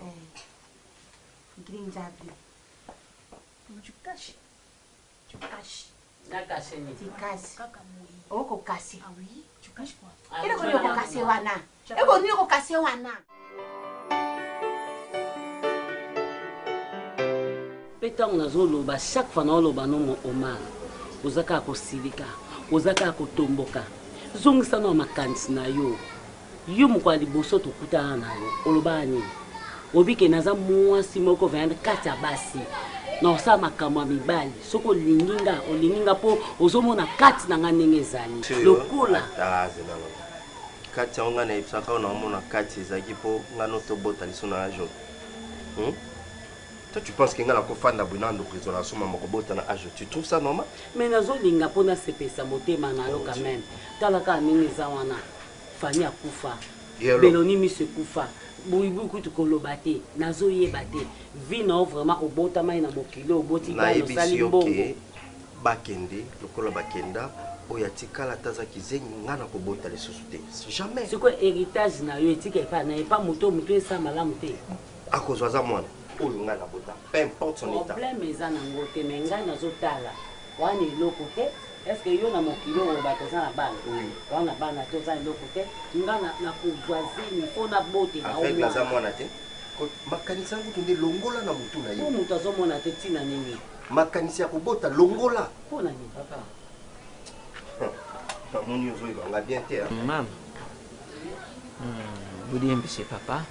Speaker 5: Grinjabi tu caches
Speaker 4: nakase ni
Speaker 5: tikasi oko kasi ah oui tu caches quoi ile ko yoko kasi wana eko ni ko kasi wana
Speaker 4: petango nazoloba chaque fois naoloba nomo omar ozaka kosilika ozaka kotomboka zongisa na makanisi na yo moko ya liboso tokutana na yo oloba nini obike naza mwasi moko vayanda kati ya basi na osala makambo ya mibali soki olinginga mpo ozomona kati na nga ndenge ezali lokola
Speaker 1: kati yango nga na yebisaka oyo naomona kati ezalaki mpo nga no tobota liso na ajo toi tu penses que nga nakofanda boye na ndoko ezola soma moko bota na ajo tu trouves ça normal
Speaker 4: mais nazolinga mpo nasepesa motema na yo quand même tala kaka ndenge eza wana fami akufa beloni miso ekufa buibu kutu koloba te nazoyeba te vi na vraiment kobotama na mokili oboti bano sali mbongo
Speaker 1: bakende lokola bakenda oyo atikala tazaki zengi nga na kobota lisusu te jamais
Speaker 4: siko héritage na yo etika epa na epa moto esa malamu te
Speaker 1: akozwa aza mwana oyo nga na bota peu importe son état
Speaker 4: problème eza nango te me ngai nazotala wana eloko te est-ce que yo na mokili oyo bato oza na bana wana bana te oza eloko te nga na kovoisine mpo na bote na
Speaker 1: avec aza mwana te makanisa yango kende longola na motu na ye
Speaker 4: po moto azomona te ntina nini
Speaker 1: makanisi ya kobota longola.
Speaker 4: Pona ni papa.
Speaker 1: Moni ozo ibanga bien te.
Speaker 12: Mama. Budi mbisi papa.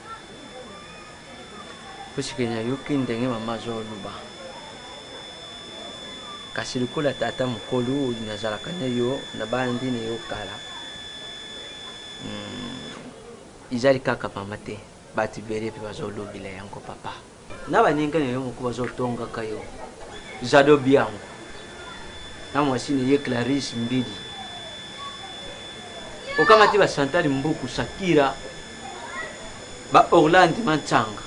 Speaker 12: Pusikenya yuki ndenge mama zo luba. Kasi lukula tata mukolu nazalaka nayo na bandi ne yo kala. Izali kaka mama te. Bati bere pe bazo lobila yango papa. Na baninga ne yo mukuba zo tonga kayo. Zado biango. Na mwasini ye Clarisse Mbidi. Okamati ba Santali Mbuku Shakira. Ba Orlando Manchanga.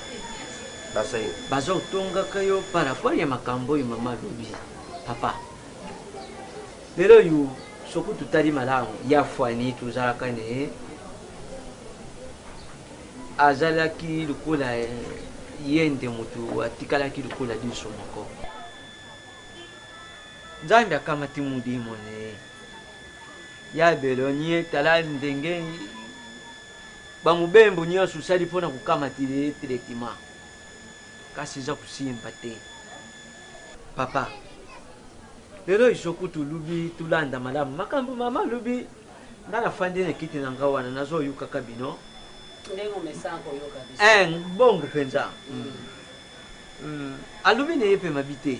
Speaker 1: Basai.
Speaker 12: Bazo tonga kayo para kwa ya makambo ya mama lobi. Papa. Lelo yu soku tutali malamu ya fwani tuzalaka ne. Azalaki lukula yende mutu atikalaki lukula diso moko. Nzambe akamati mudimo ne. Ya belonye tala ndenge bamubembo nyosu sali pona kukamatile directement. Kasi za kusimba te. Papa. Lelo isoku tulubi tulanda malamu makambo mama lubi ndala fande ne kiti na ngawana nazo yuka kabino.
Speaker 4: Ndengo mesango yo kabisa.
Speaker 12: Bongo penza. Alubi ne yepe mabite.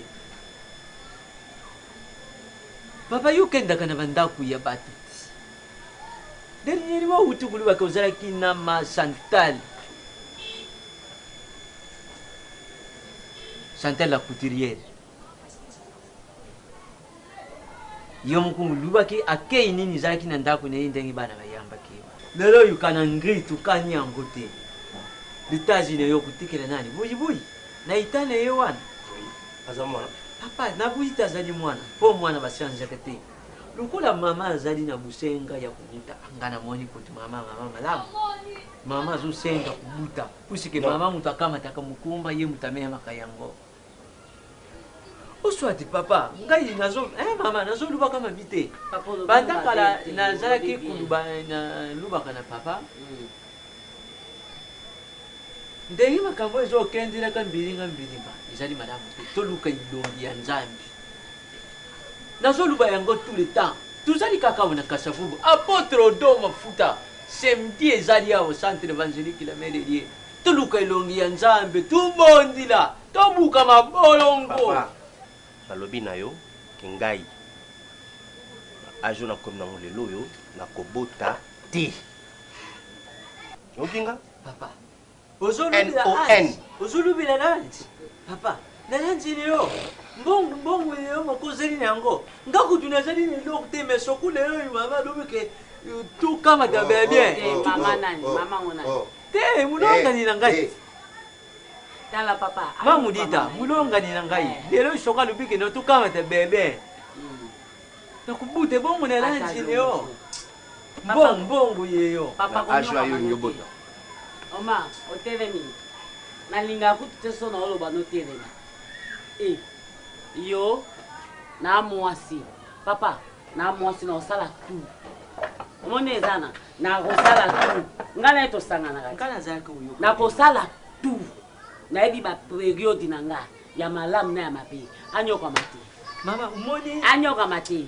Speaker 12: Papa yukenda kana bandaku ya batu. Dernier mois utukulu bakozala kina ma Chantal. Chantal la couturière. Yomukumu lubaki akei nini zaki na ndaku ne ndengi bana bayamba kiwa. Lelo yukana ngri tukani angote. Litaji ne yokutikela nani? Buyi. Na itane yewana.
Speaker 1: Azamwana.
Speaker 12: Papa na buita zali mwana. Po mwana basianza kete. Lukula mama zali na busenga ya kubuta. Angana moni kuti mama malamu. Mama zo senga kubuta. Usike mama mutakama takamukumba ye mutamea makayango. Oswati papa, ngai nazo mama nazo luba kama bite. Banda kala nazala ki kuluba na luba kana papa. Ndenge makambo ezo kendira kan biringa birimba. Izali madame to luka ilongi ya Nzambi. Nazo luba yango tout le temps. Tuzali kaka na kasavubu. Apôtre Odo mafuta. Semdi ezali ya au centre évangélique la Médélier. To luka ilongi ya Nzambi. Tubondila. To buka mabolongo.
Speaker 1: Papa. Nalobi na yo kengai ajo na komna ngolelo yo na kobota ti okinga
Speaker 12: papa
Speaker 1: ozolubila
Speaker 12: nanti papa nananti yo mbongo yo makozeli nango ngakutu nazali lelo te mais sokule yo mama lobi ke tout kama tabe bien
Speaker 4: mama nani mama ngona
Speaker 12: te munonga ni ngai
Speaker 4: Tala papa.
Speaker 12: Mamudita, mulonga ni nangai. Lelo shoka lubiki no tukama te bebe. Nakubute bongo na lanchi leo. Bongo yeyo.
Speaker 4: Papa ko
Speaker 1: ajwa yo nyobota.
Speaker 4: Oma, oteveni. Nalinga kutu so na oloba no teveni. Yo na mwasi. Papa, na mwasi na osala tu. Omone zana na osala tu. Ngala eto sangana kati.
Speaker 12: Ngala zaka uyo.
Speaker 4: Na kosala tu. Na ebi ba periode nanga ya malamu na ya mabe anyoka mate
Speaker 12: mama umoni
Speaker 4: anyoka mate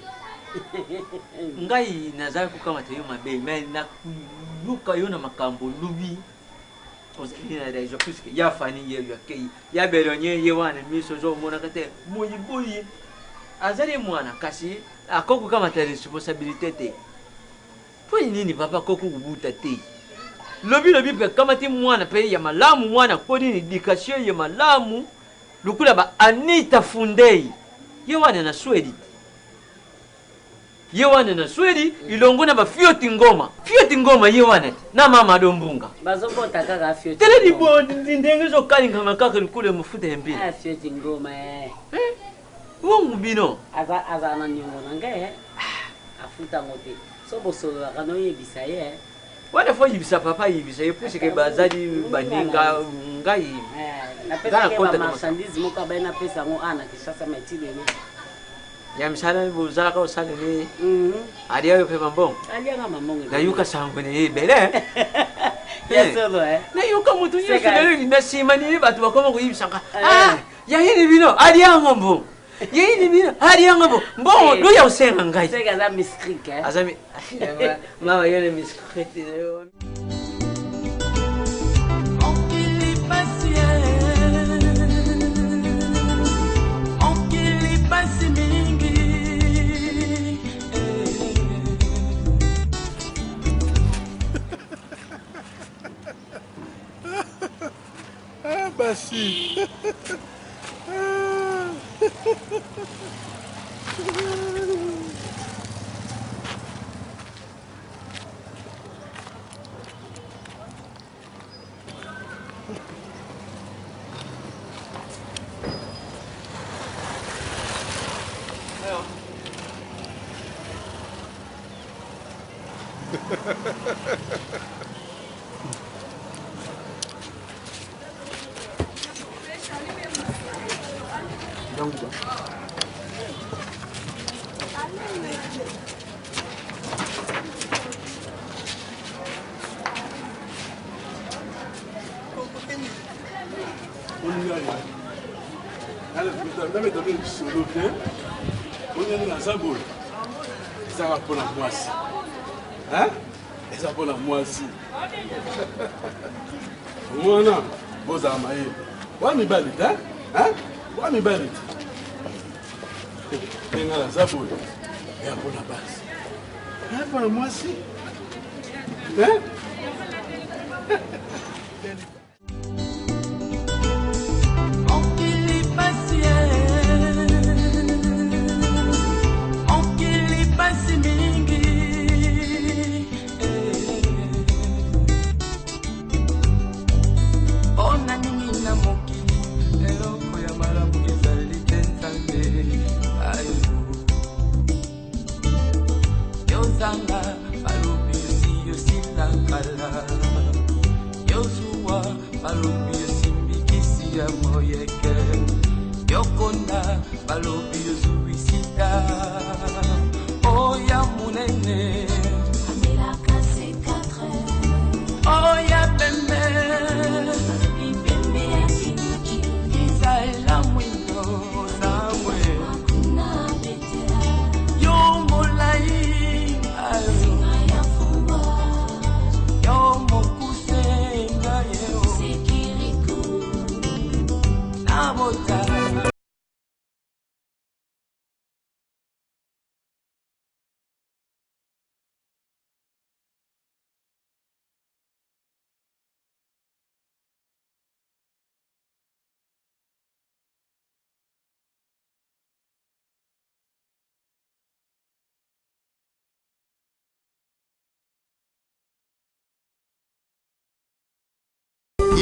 Speaker 12: ngai nazali kukamata yo mabe mais na luka yo na makambo lubi osikina da jo puisque ya fani ye yo kei ya belonye ye wana miso zo mona kate muyibuyi azali mwana kasi akoko kamata responsabilité te po nini papa koko kubuta te lobi pe kamati mwana pe ya malamu mwana kodi ni education ya malamu lukula ba Anita Fundei yewana na Swedi ilongona ba fioti ngoma yewana na mama dombunga
Speaker 4: bazobota kaka fioti
Speaker 12: tele di bo ndenge zo kalinga makaka lukule mufuta yembi
Speaker 4: fioti ngoma
Speaker 12: wongu bino
Speaker 4: aza na nyongo nanga afuta ngote so bosolo kano yebisa ye
Speaker 12: wana fo yibisa papa yibisa ye puisque bazali baninga ngai
Speaker 4: na pesa ke marchandise moka ba na pesa ngo ana kisasa matilele
Speaker 12: ya msala bozala ka osale ni adia yo pe mambongo
Speaker 4: adia nga mambongo
Speaker 12: na yuka sango ni bele
Speaker 4: yesolo
Speaker 12: na yuka mutu nyeso lelo na sima ni batu bakoma kuyibisa nga ya hini bino adia ngombo
Speaker 3: Yini mina hari yango bo. Bon, do ya usenga ngai.
Speaker 4: Sega za miscrit hein.
Speaker 3: Azami. Mama yone miscrit.
Speaker 13: Basi.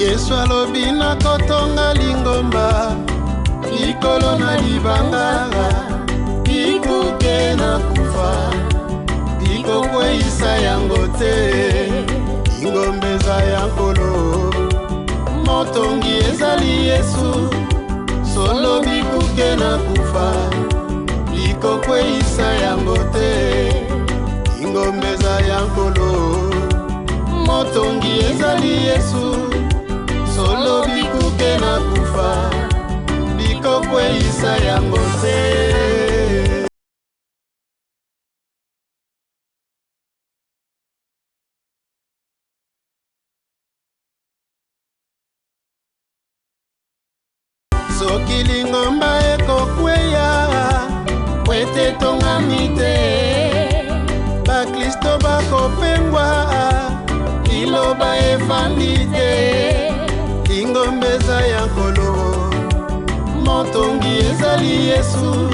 Speaker 10: Yesu alobi na kotonga lingomba likolo na libanga ikuke na kufa ikokweyisa yango te ingombeza ya nkolo motongi ezali Yesu solo bikuke na kufa ikokweyisa yango te ingombeza ya nkolo motongi ezali Yesu solo bikuke na kufa bikokweyisa yango te. Soki lingomba ekokweya kwete tongami te bakristo bakopengwa iloba efandi te ingombeza ya nkolo motongi ezali Yesu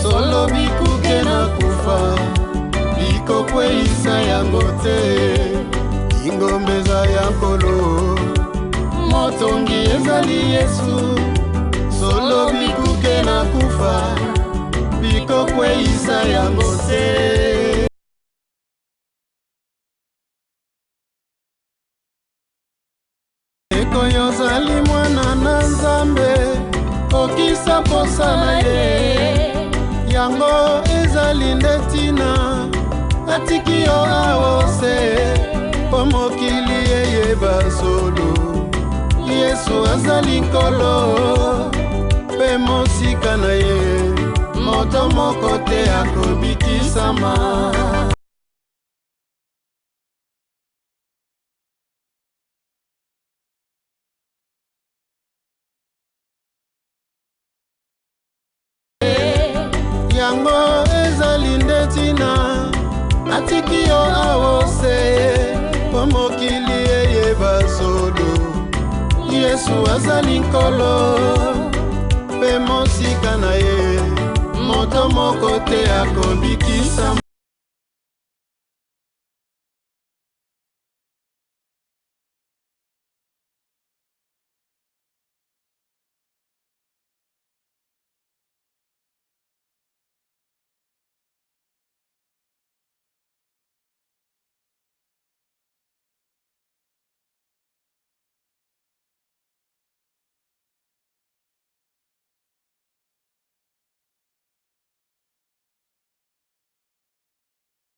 Speaker 10: solo bikuke na kufa bikokweyisa yango te ingombeza ya nkolo motongi ezali Yesu solo bikuke na kufa bikokweyisa yango te. Yozali mwana na Nzambe kokisa posa na ye yango ezali ndetina atiki yo awose po mokili eyeba solo Yesu azali nkolo mpe mosika na ye moto moko te akobikisama. Yango ezali nde tina atiki yo awose po mokili eyeba solo Yesu azali nkolo mpe mosika na ye moto moko te akobikisa